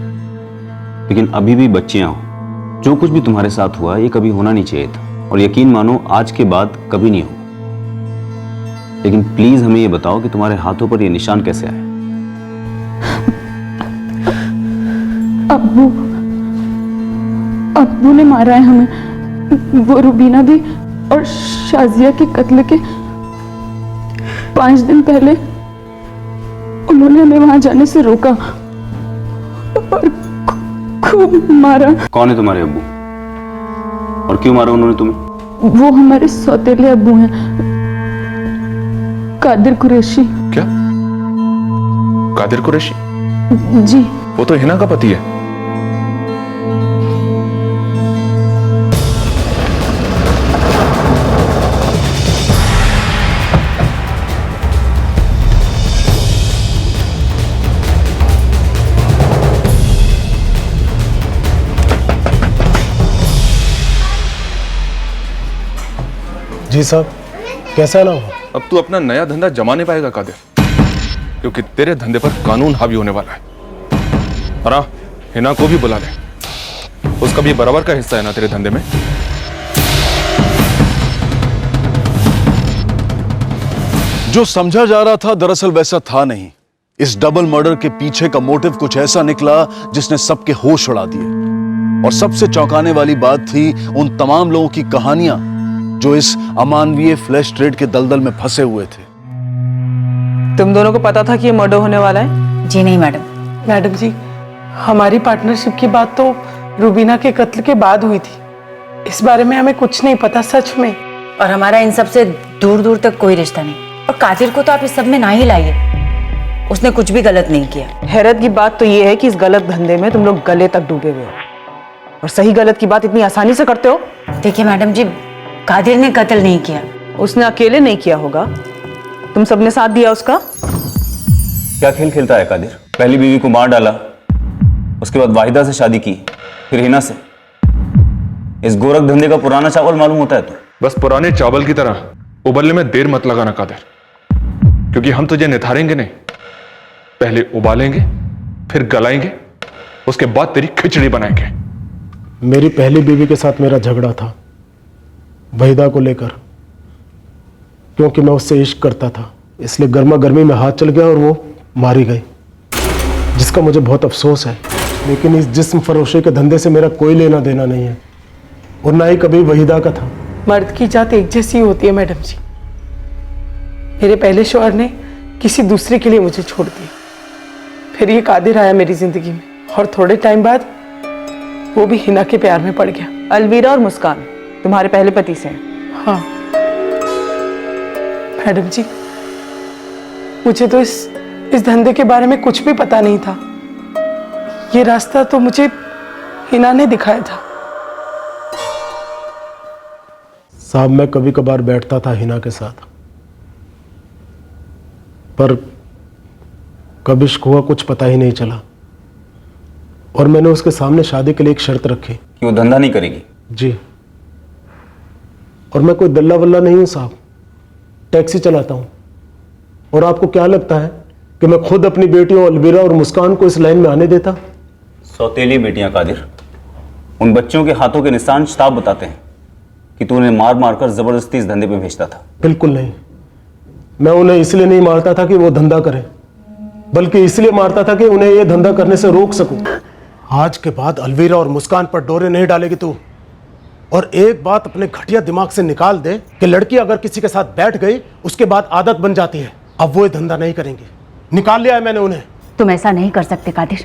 लेकिन अभी भी बच्चियां हो। जो कुछ भी तुम्हारे साथ हुआ ये कभी होना नहीं चाहिए था, और यकीन मानो आज के बाद कभी नहीं होगा। लेकिन प्लीज हमें ये बताओ कि तुम्हारे हाथों पर ये निशान कैसे आए? अब्बू ने मारा है हमें। वो रुबीना भी और शाजिया के कत्ल के 5 दिन पहले उन्होंने हमें वहां जाने से रोका और खूब मारा। कौन है तुम्हारे अब्बू और क्यों मारा उन्होंने तुम्हें? वो हमारे सौतेले अब्बू हैं, कादिर कुरैशी। क्या? कादिर कुरैशी? जी। वो तो हिना का पति है। जी साहब, कैसा ना हो? अब तू अपना नया धंधा जमा नहीं पाएगा कादिर, क्योंकि तेरे धंधे पर कानून हावी होने वाला है। और हाँ, हिना को भी बुला ले, उसका भी बराबर का हिस्सा है ना तेरे धंधे में। जो समझा जा रहा था दरअसल वैसा था नहीं। इस डबल मर्डर के पीछे का मोटिव कुछ ऐसा निकला जिसने सबके होश उड़ा दिए। और सबसे चौंकाने वाली बात थी उन तमाम लोगों की कहानियां जो इस अमानवीय फ्लैश ट्रेड के दलदल में फंसे हुए थे। तुम दोनों को पता था कि ये मर्डर होने वाला है? जी नहीं मैडम। मैडम जी, हमारी पार्टनरशिप की बात तो रुबीना के कत्ल के बाद हुई थी। इस बारे में हमें कुछ नहीं पता सच में। और हमारा इन सब से दूर दूर तक कोई रिश्ता नहीं। और कादिर को तो आप इस सब में ना ही लाइए, उसने कुछ भी गलत नहीं किया। हैरत की बात तो ये है कि इस गलत धंधे में तुम लोग गले तक डूबे हुए हो, और सही गलत की बात इतनी आसानी से करते हो। देखिए मैडम जी, कादिर ने कत्ल नहीं किया। उसने अकेले नहीं किया होगा, तुम सबने साथ दिया उसका। क्या खेल खेलता है कादिर? पहली बीवी को मार डाला, उसके बाद वाहिदा से शादी की, फिर हिना से। इस गोरख धंधे का पुराना चावल मालूम होता है तो। बस पुराने चावल की तरह उबलने में देर मत लगाना कादिर, क्योंकि हम तुझे निथारेंगे नहीं, पहले उबालेंगे फिर गलाएंगे, उसके बाद तेरी खिचड़ी बनाएंगे। मेरी पहली बीवी के साथ मेरा झगड़ा था वहीदा को लेकर, क्योंकि मैं उससे इश्क करता था, इसलिए गर्मा गर्मी में हाथ चल गया और वो मारी गई, जिसका मुझे बहुत अफसोस है। लेकिन इस जिस्म फरोशी के धंधे से मेरा कोई लेना देना नहीं है, और ना ही कभी वहीदा का था। मर्द की जात एक जैसी होती है मैडम जी। मेरे पहले शौहर ने किसी दूसरे के लिए मुझे छोड़ दिया, फिर ये कादिर आया मेरी जिंदगी में, और थोड़े टाइम बाद वो भी हिना के प्यार में पड़ गया। अलवीरा और मुस्कान तुम्हारे पहले पति से हैं? हाँ मैडम जी, मुझे तो इस धंधे के बारे में कुछ भी पता नहीं था। ये रास्ता तो मुझे हिना ने दिखाया था। साहब, मैं कभी कभार बैठता था हिना के साथ, पर कब इश्क हुआ कुछ पता ही नहीं चला। और मैंने उसके सामने शादी के लिए एक शर्त रखी कि वो धंधा नहीं करेगी। जी, और मैं कोई दल्ला वल्ला नहीं हूं साहब, टैक्सी चलाता हूं। और आपको क्या लगता है कि मैं खुद अपनी बेटियों अलवीरा और मुस्कान को इस लाइन में आने देता? सौतेली बेटियां कादिर, उन बच्चों के हाथों के निशान साफ बताते हैं कि तू उन्हें मार मार कर जबरदस्ती इस धंधे पे भेजता था। बिल्कुल नहीं। मैं उन्हें इसलिए नहीं मारता था कि वो धंधा करें, बल्कि इसलिए मारता था कि उन्हें ये धंधा करने से रोक सकूं। आज के बाद अलवीरा और मुस्कान पर डोरे नहीं डालेगी तू। और एक बात अपने घटिया दिमाग से निकाल दे कि लड़की अगर किसी के साथ बैठ गई उसके बाद आदत बन जाती है। अब वो ये धंधा नहीं करेंगे। निकाल लिया है मैंने उन्हें। तुम ऐसा नहीं कर सकते कादिर,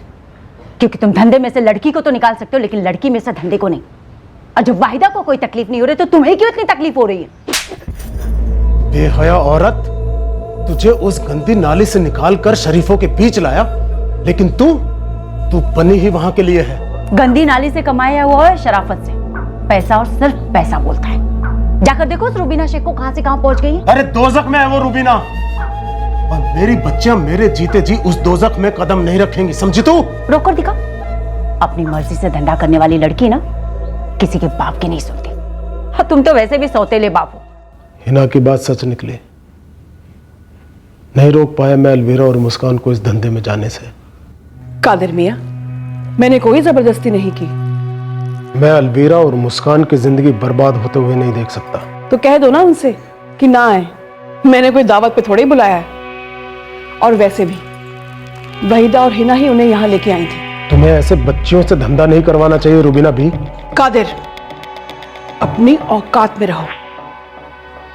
क्योंकि तुम धंधे में से लड़की को तो निकाल सकते हो, लेकिन लड़की में से धंधे को नहीं। और जब वाहिदा को कोई तकलीफ नहीं हो रही तो तुम्हें क्यों इतनी तकलीफ हो रही है? बेहया औरत, तुझे उस गंदी नाली से निकाल कर शरीफों के बीच लाया, लेकिन तू बनी ही वहां के लिए है। गंदी नाली से कमाया हुआ है शराफत से। पैसा और सिर्फ पैसा बोलता है। जाकर देखो उस रुबीना शेख को कहां से कहां पहुंच गई है। अरे दोजख में है वो रुबीना, और मेरी बच्चियां मेरे जीते जी उस दोजख में कदम नहीं रखेंगी, समझी तू? रोक कर दिखा। अपनी मर्जी से धंधा करने वाली लड़की ना किसी के बाप की नहीं सुनती। हाँ, तुम तो वैसे भी सौतेले बाप हो। हिना की बात सच निकली। नहीं रोक पाया मैं अलवीरा और मुस्कान को इस धंधे में जाने से। कादिर मियां, मैंने कोई जबरदस्ती नहीं की। मैं अलवीरा और मुस्कान की जिंदगी बर्बाद होते हुए नहीं देख सकता। तो कह दो ना उनसे कि ना आए। मैंने कोई दावत पे थोड़ी बुलाया है। और वैसे भी वहीदा और हिना ही उन्हें यहाँ लेके आई थी। तुम्हें ऐसे बच्चियों से धंधा नहीं करवाना चाहिए रुबीना भी। कादिर, अपनी औकात में रहो।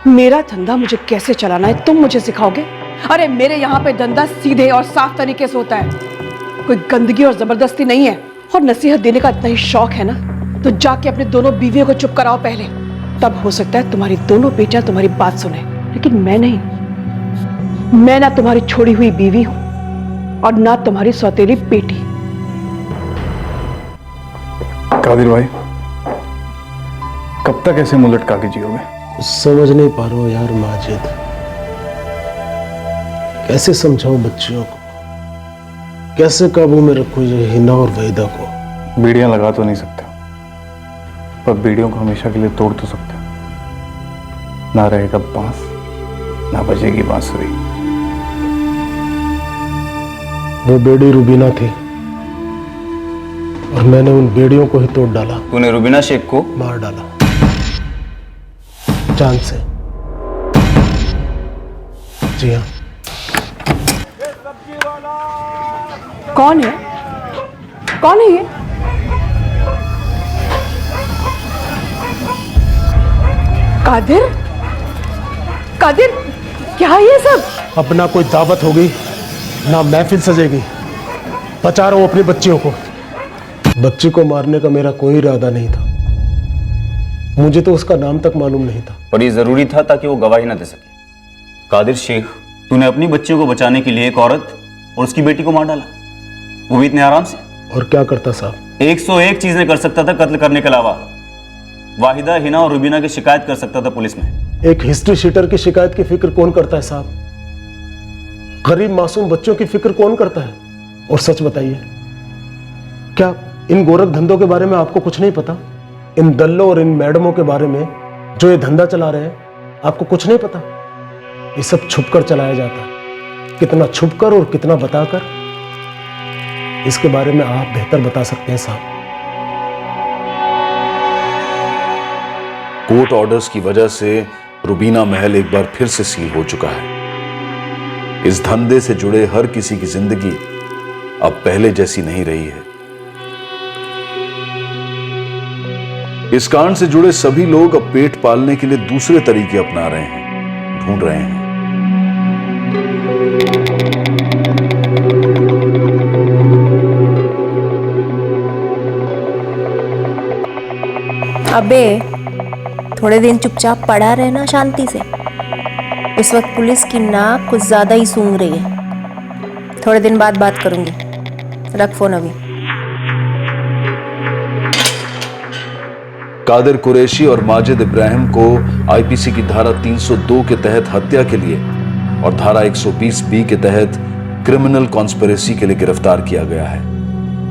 मेरा धंधा मुझे कैसे चलाना है तुम मुझे सिखाओगे? अरे मेरे यहाँ पे धंधा सीधे और साफ तरीके से होता है। कोई गंदगी और जबरदस्ती नहीं है। और नसीहत देने का इतना ही शौक है ना, तो जाके अपने दोनों बीवियों को चुप कराओ पहले। तब हो सकता है तुम्हारी दोनों बेटियां तुम्हारी बात सुने, लेकिन मैं नहीं। मैं ना तुम्हारी छोड़ी हुई बीवी हूं और ना तुम्हारी सौतेली बेटी। कादिर भाई, कब तक ऐसे मुंह लटका के जियोगे? समझ नहीं पा रहा हूं यार माजिद, कैसे समझाऊं बच्चियों को, कैसे काबू में रखूं ये हिना और वहीदा को। बीड़ियां लगा तो नहीं सकते, पर बीड़ियों को हमेशा के लिए तोड़ तो सकते। ना रहेगा बांस, ना बजेगी बांसुरी। वो बेड़ी रुबीना थी और मैंने उन बेड़ियों को ही तोड़ डाला। तूने रुबीना शेख को मार डाला जान से। जी हाँ। कौन है? कौन है ये? कादिर, कादिर, क्या है ये सब? अपना कोई दावत होगी ना महफिल सजेगी। बचा रहा हूं अपनी बच्चियों को। बच्ची को मारने का मेरा कोई इरादा नहीं था। मुझे तो उसका नाम तक मालूम नहीं था। पर ये जरूरी था ताकि वो गवाही ना दे सके। कादिर शेख, तूने अपनी बच्चियों को बचाने के लिए एक औरत और उसकी बेटी को मार डाला, वो भी इतने आराम से। और क्या करता साहब? 101 चीजें कर सकता था कत्ल करने के अलावा। वाहिदा, हिना और रुबीना की शिकायत कर सकता था पुलिस में। एक हिस्ट्री शीटर की शिकायत की फिक्र कौन करता है साहब? गरीब मासूम बच्चों की फिक्र कौन करता है? और सच बताइए, क्या इन गोरख धंधों के बारे में आपको कुछ नहीं पता? इन दल्लों और इन मैडमों के बारे में जो ये धंधा चला रहे हैं, आपको कुछ नहीं पता? ये सब छुपकर चलाया जाता है। कितना छुपकर और कितना बताकर, इसके बारे में आप बेहतर बता सकते हैं साहब। कोर्ट ऑर्डर्स की वजह से रुबीना महल एक बार फिर से सील हो चुका है। इस धंधे से जुड़े हर किसी की जिंदगी अब पहले जैसी नहीं रही है। इस कांड से जुड़े सभी लोग अब पेट पालने के लिए दूसरे तरीके अपना रहे हैं, ढूंढ रहे हैं। अबे थोड़े दिन चुपचाप पड़ा रहना शांति से। इस वक्त पुलिस की नाक कुछ ज्यादा ही सूंघ रही है। थोड़े दिन बाद बात करूंगी, रख फोन अभी। कादिर कुरैशी और माजिद इब्राहिम को आईपीसी की धारा 302 के तहत हत्या के लिए और धारा 120 के तहत क्रिमिनल कॉन्स्पिरेसी के लिए गिरफ्तार किया गया है।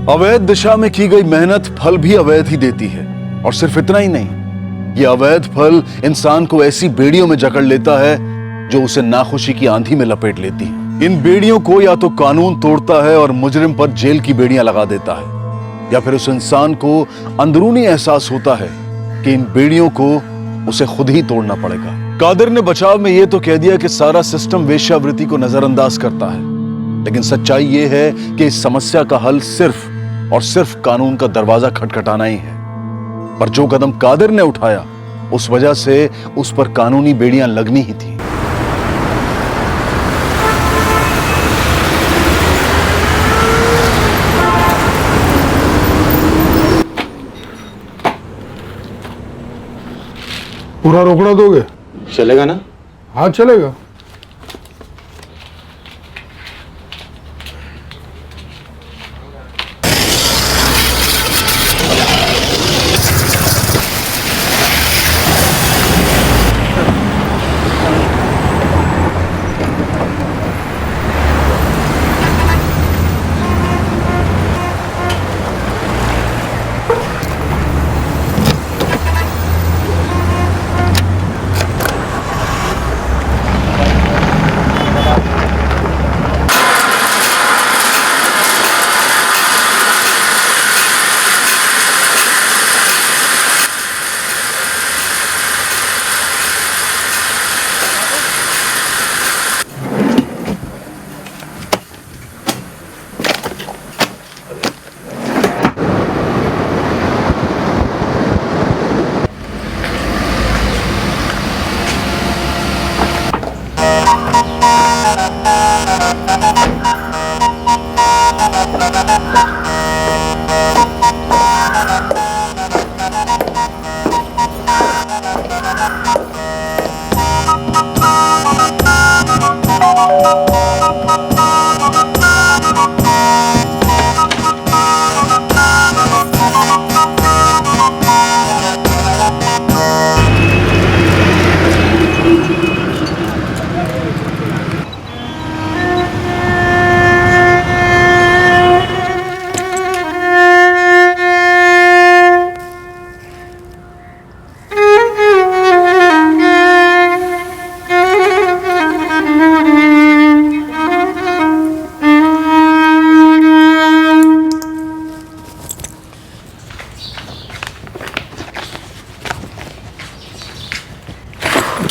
अवैध दिशा में की गई मेहनत फल भी अवैध ही देती है। और सिर्फ इतना ही नहीं, ये अवैध फल इंसान को ऐसी बेड़ियों में जकड़ लेता है जो उसे नाखुशी की आंधी में लपेट लेती है। इन बेड़ियों को या तो कानून तोड़ता है और मुजरिम पर जेल की बेड़ियां लगा देता है, या फिर उस इंसान को अंदरूनी एहसास होता है कि इन बेड़ियों को उसे खुद ही तोड़ना पड़ेगा। कादिर ने बचाव में यह तो कह दिया कि सारा सिस्टम वेश्यावृत्ति को नजरअंदाज करता है, लेकिन सच्चाई यह है कि इस समस्या का हल सिर्फ और सिर्फ कानून का दरवाजा खटखटाना ही है। पर जो कदम कादिर ने उठाया, उस वजह से उस पर कानूनी बेड़ियां लगनी ही थी। पूरा रोकड़ा दोगे? चलेगा ना? हाँ चलेगा।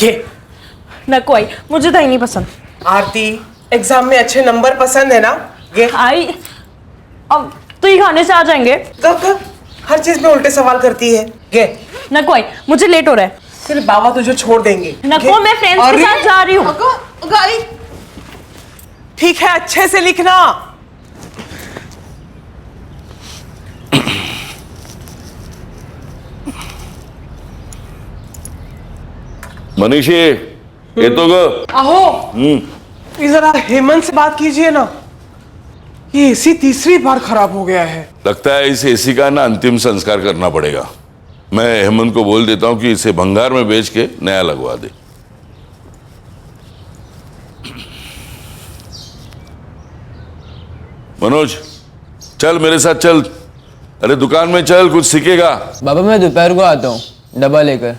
ये नको आई, मुझे तो ही नहीं पसंद। आरती, एग्जाम में अच्छे नंबर पसंद है ना? ये आई, अब तो ये खाने से आ जाएंगे। कब हर चीज में उल्टे सवाल करती है। ये नको आई, मुझे लेट हो रहा है। फिर बाबा तुझे छोड़ देंगे। नको, मैं फ्रेंड्स के साथ जा रही हूँ। ठीक है, अच्छे से लिखना। मनीषी, येतो ग? आहो, ये जरा हेमंत से बात कीजिए ना। ये एसी तीसरी बार खराब हो गया है। लगता है इस एसी का ना अंतिम संस्कार करना पड़ेगा। मैं हेमंत को बोल देता हूँ कि इसे भंगार में बेच के नया लगवा दे। मनोज, चल मेरे साथ चल। अरे दुकान में चल, कुछ सीखेगा। बाबा मैं दोपहर को आता हूँ डब्बा लेकर।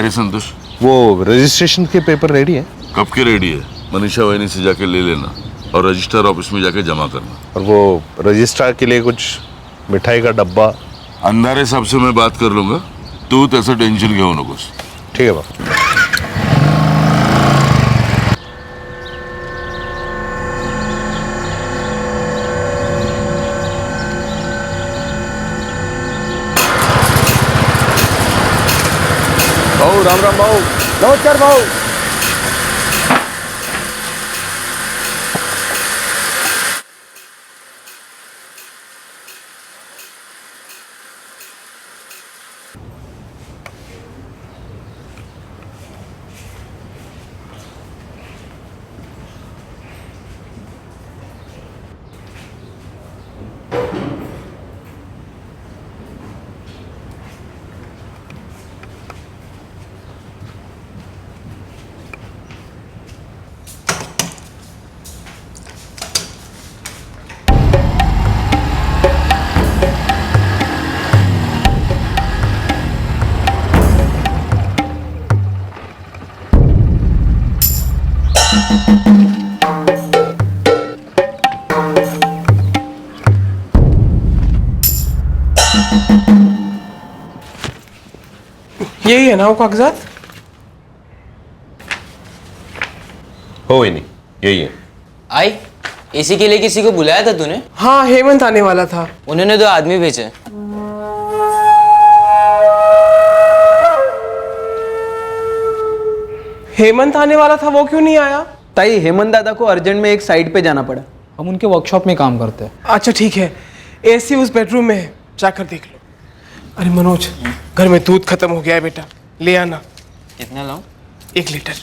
संतोष, वो रजिस्ट्रेशन के पेपर रेडी है? कब के रेडी है? मनीषा वहीनी से जाके ले लेना और रजिस्टर ऑफिस में जाके जमा करना। और वो रजिस्ट्रार के लिए कुछ मिठाई का डब्बा? अंधारे साहब से मैं बात कर लूंगा, तू तसं टेन्शन घेऊ नकोस। ठीक है बाबा। राम राम भाऊ। नमस्कार भाऊ। यही है ना वो कागजात? हो ही नहीं, यही है। आई, एसी के लिए किसी को बुलाया था तूने? हाँ, हेमंत आने वाला था। उन्होंने 2 आदमी भेजे। हेमंत आने वाला था, वो क्यों नहीं आया? ताई, हेमंत दादा को अर्जेंट में एक साइट पे जाना पड़ा। हम उनके वर्कशॉप में काम करते हैं। अच्छा ठीक है, एसी उस बेडरूम में है, जाकर देख लो। अरे मनोज, घर में दूध खत्म हो गया है बेटा, ले आना। कितना लाऊं? 1 लीटर।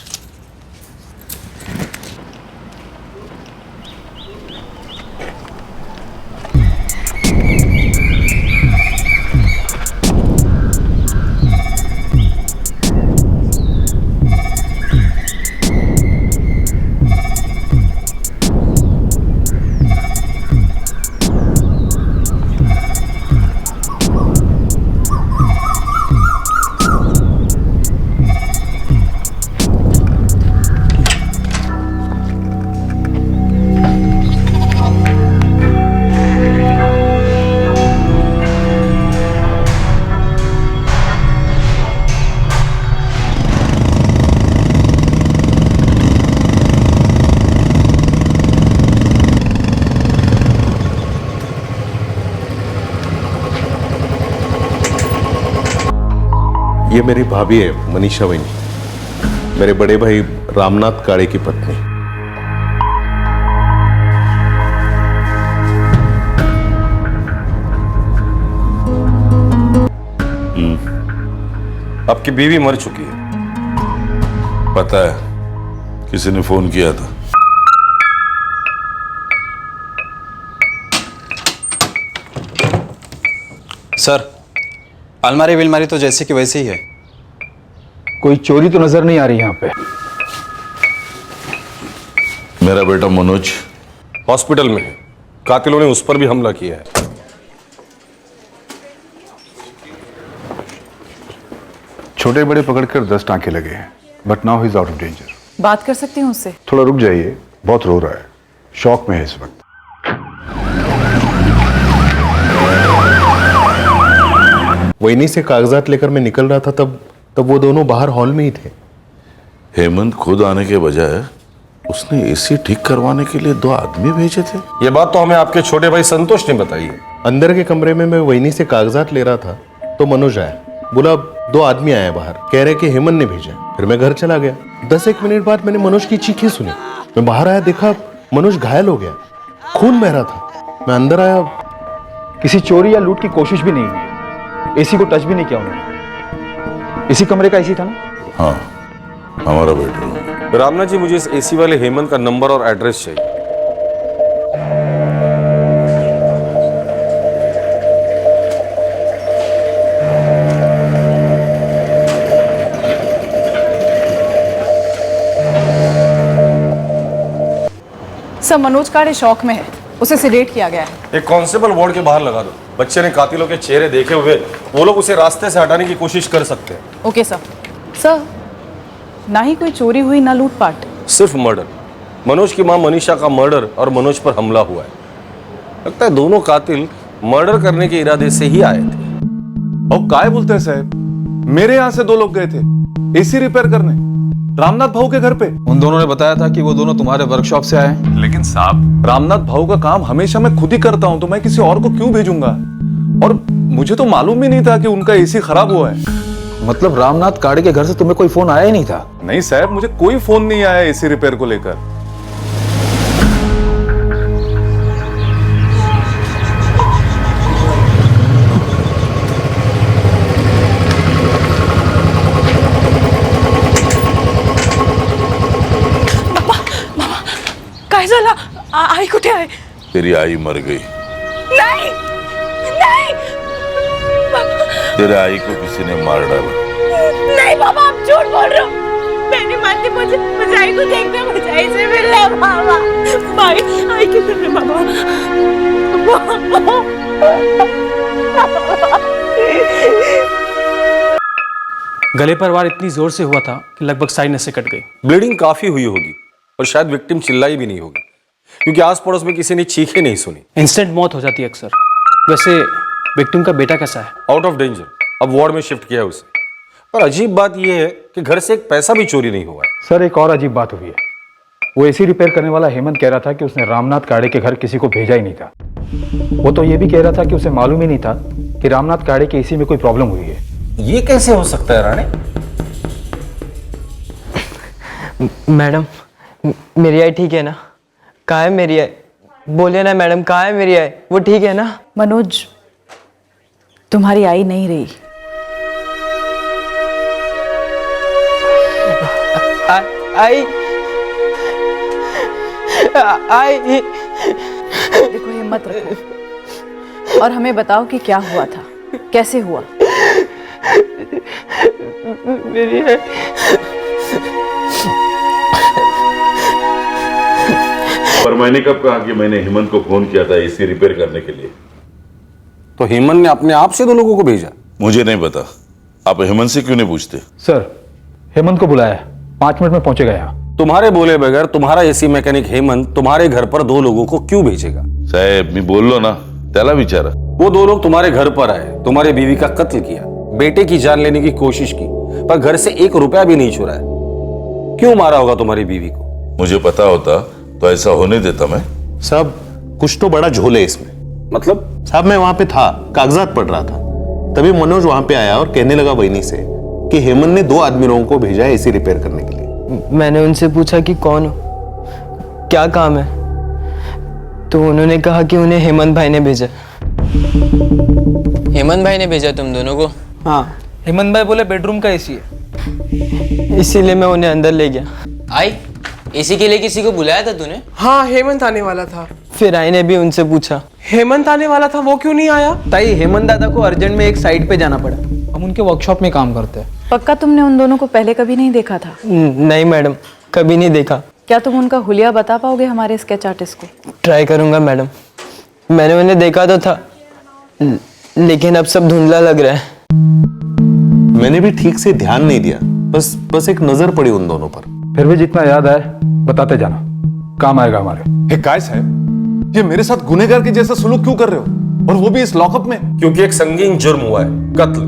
ये मेरी भाभी है मनीषा वैनी, मेरे बड़े भाई रामनाथ काड़े की पत्नी। आपकी बीवी मर चुकी है, पता है, किसी ने फोन किया था। सर, अलमारी विलमारी तो जैसे कि वैसे ही है। कोई चोरी तो नजर नहीं आ रही यहाँ पे। मेरा बेटा मनोज हॉस्पिटल में है, कातिलों ने उस पर भी हमला किया है। छोटे बड़े पकड़कर 10 टांके लगे हैं, but now he is out of danger. बात कर सकती हूँ उससे? थोड़ा रुक जाइए, बहुत रो रहा है, शॉक में है इस वक्त। वैनी से कागजात लेकर मैं निकल रहा था, तब वो दोनों बाहर हॉल में ही थे। हेमंत खुद आने के बजाय उसने एसी ठीक करवाने के लिए 2 आदमी भेजे थे। ये बात तो हमें आपके छोटे भाई संतोष ने बताई है। अंदर के कमरे में मैं वैनी से कागजात ले रहा था तो मनोज आया, बोला 2 आदमी आए बाहर, कह रहे कि हेमंत ने भेजा। फिर मैं घर चला गया। 10-1 मिनट बाद मैंने मनोज की चीखें सुनी। मैं बाहर आया, देखा मनोज घायल हो गया, खून बह रहा था। मैं अंदर आया, किसी चोरी या लूट की कोशिश भी नहीं हुई, एसी को टच भी नहीं किया उन्होंने। इसी कमरे का एसी था ना? हाँ, हमारा बेडरूम। रामनाथ जी, मुझे इस एसी वाले हेमंत का नंबर और एड्रेस चाहिए। सर, मनोज काड़े शौक में है, उसे सेडेट किया गया है। एक कांस्टेबल वार्ड के बाहर लगा दो। बच्चे ने कातिलों के चेहरे देखे हुए, वो लोग उसे रास्ते से हटाने की कोशिश कर सकते हैं। Okay sir. सर, ना ही कोई चोरी हुई ना लूटपाट, सिर्फ मर्डर। मनोज की मां मनीषा का मर्डर और मनोज पर हमला हुआ है। लगता है दोनों कातिल मर्डर करने के इरादे से ही आए थे। और काय बोलते हैं साहब, मेरे यहां से 2 लोग गए थे एसी रिपेयर करने, रामनाथ भाऊ के घर पे। उन दोनों ने बताया था कि वो दोनों तुम्हारे वर्कशॉप से आए। लेकिन साहब, रामनाथ भाऊ का काम हमेशा मैं खुद ही करता हूं, तो मैं किसी और को क्यों भेजूंगा? और मुझे तो मालूम ही नहीं था कि उनका एसी खराब हुआ है। मतलब रामनाथ काड़े के घर से तुम्हें कोई फोन आया ही नहीं था? नहीं साहब, मुझे कोई फोन नहीं आया एसी रिपेयर को लेकर। काय झालं? आई कुठे आहे? तेरी आई मर गई। नहीं, नहीं तेरे आई को किसी ने मार डाला। नहीं बाबा, आप झूठ बोल रहे हो। मैं नहीं मानती, मुझे आई को देखना, मुझे आई से मिलना है बाबा। भाई, आई किधर है बाबा? गले पर वार इतनी जोर से हुआ था कि लगभग सारी नसें कट गई। ब्लीडिंग काफी हुई होगी, और शायद विक्टिम चिल्लाई भी नहीं होगी, क्योंकि आस पड़ोस में किसी ने चीखें नहीं सुनी। इंस्टेंट मौत हो जाती है अक्सर। वैसे विक्टिम का बेटा कैसा है? आउट ऑफ डेंजर, अब वार्ड में शिफ्ट किया है उसे। पर अजीब बात यह है कि घर से एक पैसा भी चोरी नहीं हुआ है। सर एक और अजीब बात हुई है। वो एसी रिपेयर करने वाला हेमंत कह रहा था कि उसने रामनाथ काड़े के घर किसी को भेजा ही नहीं था। वो तो ये भी कह रहा था कि उसे मालूम ही नहीं था कि रामनाथ काड़े के एसी में कोई प्रॉब्लम हुई है। ये कैसे हो सकता है राणे? मैडम मेरी आई ठीक है ना? कहाँ है मेरी आई? बोलिए ना मैडम, कहाँ है मेरी आई? वो ठीक है ना? मनोज, तुम्हारी आई नहीं रही। आई देखो, हिम्मत रखो और हमें बताओ कि क्या हुआ था, कैसे हुआ। मेरी आई पर मैंने कब कहा कि मैंने हेमंत को फोन किया था एसी रिपेयर करने के लिए? तो हेमंत ने अपने आप से 2 लोगों को भेजा? मुझे नहीं पता। आप हेमंत से क्यों नहीं पूछते? सर हेमंत को बुलाया, 5 मिनट में पहुंचेगा यहाँ। तुम्हारे बोले बगैर तुम्हारा एसी मैकेनिक हेमंत तुम्हारे घर पर 2 लोगों को क्यों भेजेगा? साहब मैं बोल लो ना, त्याला विचारा। वो 2 लोग तुम्हारे घर पर आए, तुम्हारी बीवी का कत्ल किया, बेटे की जान लेने की कोशिश की, पर घर से 1 रुपया भी नहीं चुराया। क्यों मारा होगा तुम्हारी बीवी को? मुझे पता होता तो ऐसा होने देता मैं? साहब कुछ तो बड़ा झोल है इसमें। मतलब? साहब मैं वहां पे था, कागजात पढ़ रहा था, तभी मनोज वहां पे आया और कहने लगा वहीनी से कि हेमंत ने 2 आदमी लोगों को भेजा है एसी रिपेयर करने के लिए। मैंने उनसे पूछा कि कौन हो, क्या काम है, तो उन्होंने कहा कि उन्हें हेमंत भाई ने भेजा। हेमंत भाई ने भेजा तुम दोनों को? हाँ, हेमंत भाई बोले बेडरूम का एसी है, इसीलिए मैं उन्हें अंदर ले गया। आई एसी के लिए किसी को बुलाया था तूने? हाँ, हेमंत आने वाला था। फिर आई ने भी उनसे पूछा। हेमंत आने वाला था, वो क्यों नहीं आया? ताई हेमंत दादा को अर्जेंट में एक साइट पे जाना पड़ा। हम उनके वर्कशॉप में काम करते हैं। पक्का तुमने उन दोनों को पहले कभी नहीं देखा था? नहीं मैडम, कभी नहीं देखा। क्या तुम उनका हुलिया बता पाओगे हमारे स्केच आर्टिस्ट को? ट्राई करूंगा मैडम। मैंने उन्हें देखा तो था, लेकिन अब सब धुंधला लग रहा है। मैंने भी ठीक से ध्यान नहीं दिया, बस एक नजर पड़ी उन दोनों पर। फिर भी जितना याद आए बताते जाना, काम आएगा हमारे। हे काय साहब, ये मेरे साथ गुनहगार के जैसा सलूक क्यों कर रहे हो, और वो भी इस लॉकअप में? क्योंकि एक संगीन जुर्म हुआ है, कत्ल,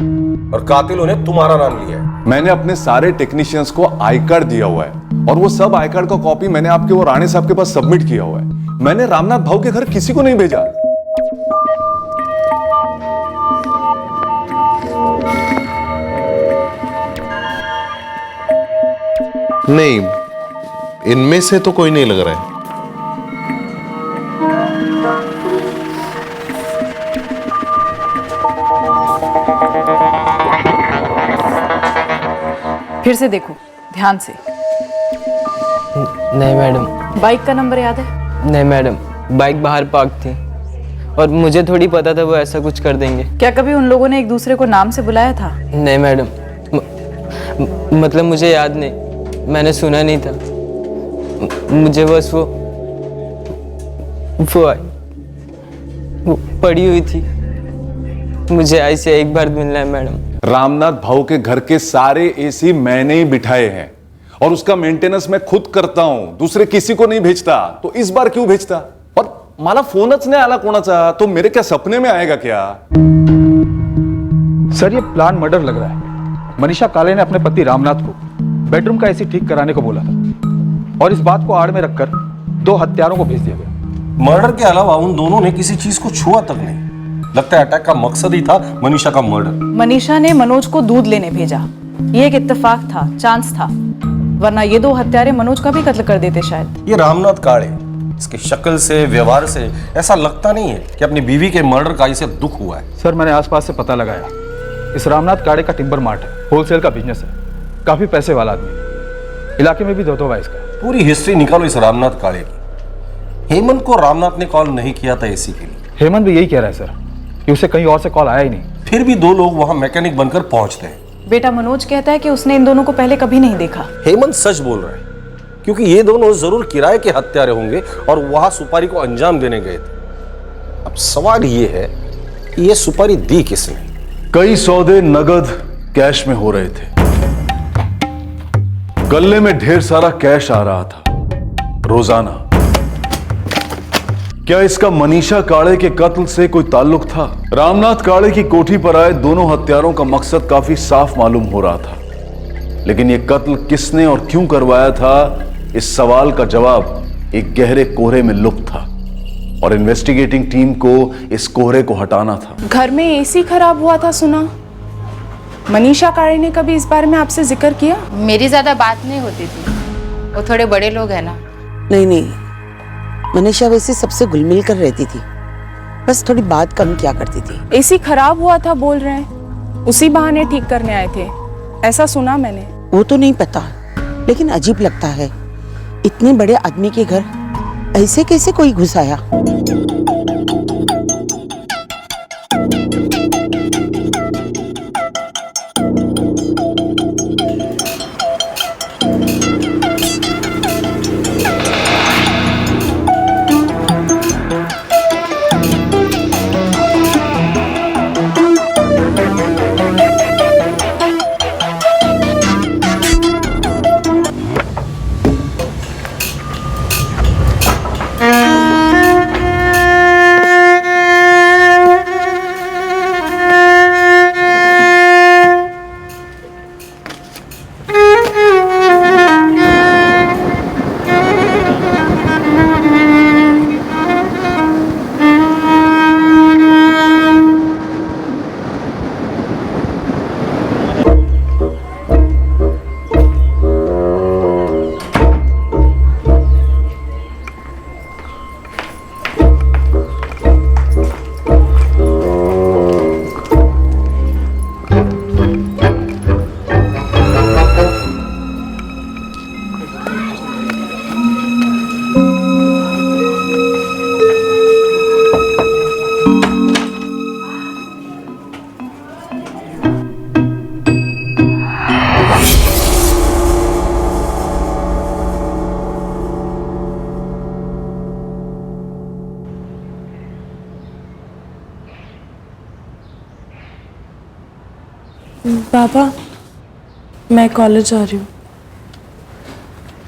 और कातिलों ने तुम्हारा नाम लिया है। मैंने अपने सारे टेक्नीशियंस को आई कार्ड दिया हुआ है, और वो सब आई कार्ड का कॉपी मैंने आपके वो राणे साहब के पास सबमिट किया हुआ है। मैंने रामनाथ भाऊ के घर किसी को नहीं भेजा। नहीं, इनमें से तो कोई नहीं लग रहा है। फिर से देखो ध्यान से। नहीं मैडम। बाइक का नंबर याद है? नहीं मैडम, बाइक बाहर पार्क थी और मुझे थोड़ी पता था वो ऐसा कुछ कर देंगे। क्या कभी उन लोगों ने एक दूसरे को नाम से बुलाया था? नहीं मैडम, मतलब मुझे याद नहीं, मैंने सुना नहीं था। मुझे बस वो आई, वो पड़ी हुई थी, मुझे आई से एक बार मिलना है मैडम। रामनाथ भाऊ के घर के सारे एसी मैंने ही बिठाए हैं, और उसका मेंटेनेंस मैं खुद करता हूं, दूसरे किसी को नहीं भेजता। तो इस बार क्यों भेजता? और मला फोनच नाही आला कोणाचा, तो मेरे क्या सपने में आएगा क्या? सर ये प्लान मर्डर लग रहा है। मनीषा काले ने अपने पति रामनाथ को बेडरूम का एसी ठीक कराने को बोला था, और इस बात को आड़ में रखकर 2 हत्यारों को भेज दिया गया। मर्डर के अलावा उन दोनों ने किसी चीज को छुआ तक नहीं। लगता है अटैक का मकसद ही था मनीषा का मर्डर। मनीषा ने मनोज को दूध लेने भेजा, ये एक इत्तेफाक था, चांस था, वरना ये 2 हत्यारे मनोज का भी कत्ल कर देते शायद। ये रामनाथ काड़े, इसकी शक्ल से, व्यवहार से ऐसा लगता नहीं है कि अपनी बीवी के मर्डर का इसे दुख हुआ है। सर मैंने आसपास से पता लगाया, इस रामनाथ काड़े का टिम्बर मार्ट है, होलसेल का बिजनेस है, काफी पैसे वाला आदमी, इलाके में भी दबदबा है इसका। पूरी हिस्ट्री निकालो इस रामनाथ काड़े की। हेमंत को रामनाथ ने कॉल नहीं किया था एसी के लिए। हेमंत भी यही कह रहा है सर कि उसे कहीं और से कॉल आया ही नहीं। फिर भी 2 लोग वहां मैकेनिक बनकर पहुंचते हैं। बेटा मनोज कहता है कि उसने इन दोनों को पहले कभी नहीं देखा। हेमंत सच बोल रहा है, क्योंकि ये दोनों जरूर किराए के हत्यारे होंगे और वहां सुपारी को अंजाम देने गए थे। अब सवाल ये है कि ये सुपारी दी किसने? कई सौदे नगद कैश में हो रहे थे, गले में ढेर सारा कैश आ रहा था, रोजाना। क्या इसका मनीषा काळे के कत्ल से कोई ताल्लुक था? रामनाथ काळे की कोठी पर आए दोनों हत्यारों का मकसद काफी साफ मालूम हो रहा था, लेकिन यह कत्ल किसने और क्यों करवाया था, इस सवाल का जवाब एक गहरे कोहरे में लुप्त था और इन्वेस्टिगेटिंग टीम को इस कोहरे को हटाना था। घर में एसी खराब हुआ था सुना। मनीषा काळे ने कभी इस बारे में आपसे जिक्र किया? मेरी ज्यादा बात नहीं होती थी, वो थोड़े बड़े लोग हैं ना। नहीं, मनीषा वैसे सबसे घुल मिल कर रहती थी, बस थोड़ी बात कम किया करती थी। एसी खराब हुआ था बोल रहे हैं, उसी बहाने ठीक करने आए थे, ऐसा सुना मैंने। वो तो नहीं पता, लेकिन अजीब लगता है, इतने बड़े आदमी के घर ऐसे कैसे कोई घुस आया? पापा, मैं कॉलेज जा रही हूँ।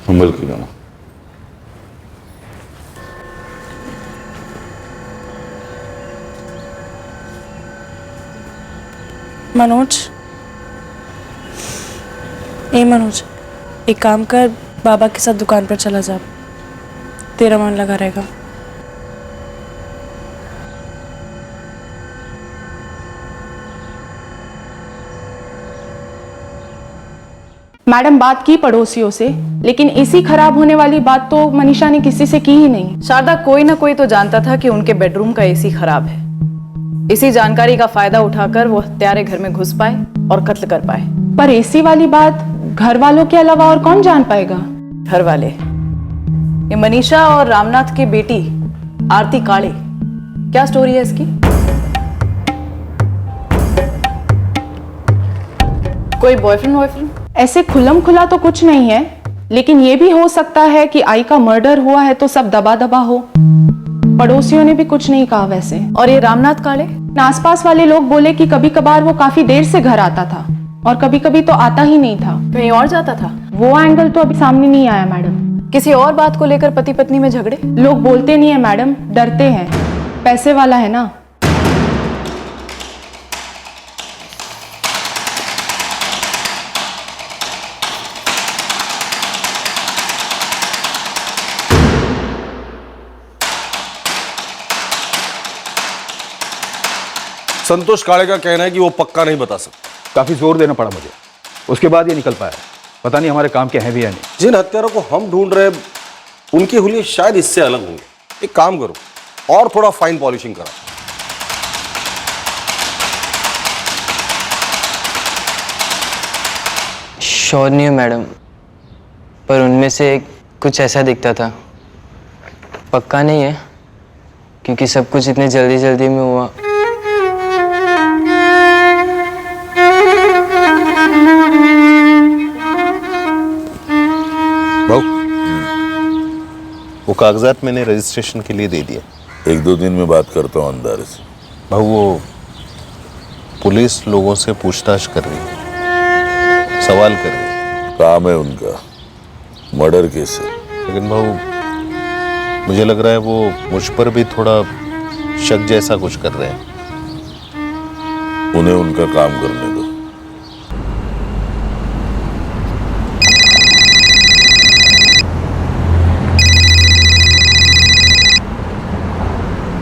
संभल के जाना। मनोज, मनोज, एक काम कर, बाबा के साथ दुकान पर चला जा, तेरा मन लगा रहेगा। मैडम बात की पड़ोसियों से, लेकिन एसी खराब होने वाली बात तो मनीषा ने किसी से की ही नहीं। शारदा, कोई ना कोई तो जानता था कि उनके बेडरूम का एसी खराब है। इसी जानकारी का फायदा उठाकर वो हत्यारे घर में घुस पाए और कत्ल कर पाए। पर एसी वाली बात घर वालों के अलावा और कौन जान पाएगा? घर वाले, ये मनीषा और रामनाथ की बेटी आरती काळे, क्या स्टोरी है इसकी? कोई बॉयफ्रेंड वॉयफ्रेंड? ऐसे खुल्लम खुला तो कुछ नहीं है, लेकिन ये भी हो सकता है कि आई का मर्डर हुआ है तो सब दबा दबा हो। पड़ोसियों ने भी कुछ नहीं कहा वैसे। और ये रामनाथ काळे, आसपास वाले लोग बोले कि कभी कभार वो काफी देर से घर आता था और कभी कभी तो आता ही नहीं था, कहीं और जाता था। वो एंगल तो अभी सामने नहीं आया मैडम। किसी और बात को लेकर पति पत्नी में झगड़े? लोग बोलते नहीं है मैडम, डरते हैं, पैसे वाला है ना। संतोष काळे का कहना है कि वो पक्का नहीं बता सकता। काफी जोर देना पड़ा मुझे, उसके बाद ये निकल पाया। पता नहीं हमारे काम के हैं भी या नहीं। जिन हत्यारों को हम ढूंढ रहे उनके हुलिये शायद इससे अलग होंगे। एक काम करो, और थोड़ा फाइन पॉलिशिंग करो। श्योर नहीं है मैडम, पर उनमें से कुछ ऐसा दिखता था। पक्का नहीं है क्योंकि सब कुछ इतने जल्दी जल्दी में हुआ। वो कागजात मैंने रजिस्ट्रेशन के लिए दे दिए। 1-2 दिन में बात करता हूँ अंदारे से। भाऊ, वो पुलिस लोगों से पूछताछ कर रही है, सवाल कर रही है। काम है उनका, मर्डर केस है। लेकिन भाऊ, मुझे लग रहा है वो मुझ पर भी थोड़ा शक जैसा कुछ कर रहे हैं। उन्हें उनका काम करने दो।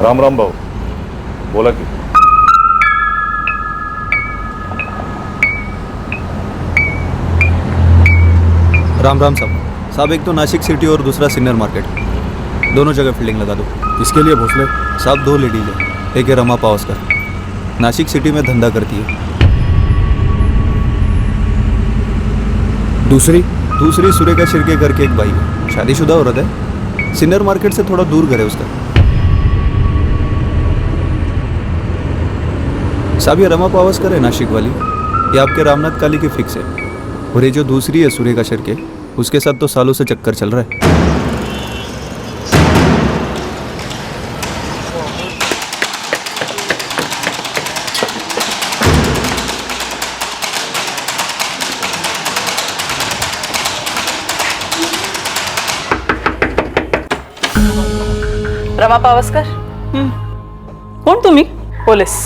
राम राम भाऊ, बोला कि राम राम साहब, एक तो नासिक सिटी और दूसरा सिन्नर मार्केट, दोनों जगह फील्डिंग लगा दो। किसके लिए भोसले? साहब 2 लेडीज है, एक है रमा पावस्कर, नासिक सिटी में धंधा करती है। दूसरी सुरेखा शिर्के करके एक भाई है, शादीशुदा औरत है, सिन्नर मार्केट से थोड़ा दूर घर है उसका। साहब ये रमा पावस्कर है नासिक वाली, ये आपके रामनाथ काली की फिक्स है। और ये जो दूसरी है सुरेखा शिर्के, उसके साथ तो सालों से चक्कर चल रहा है। रमा पावस्कर? कोण तुम्ही? पोलीस.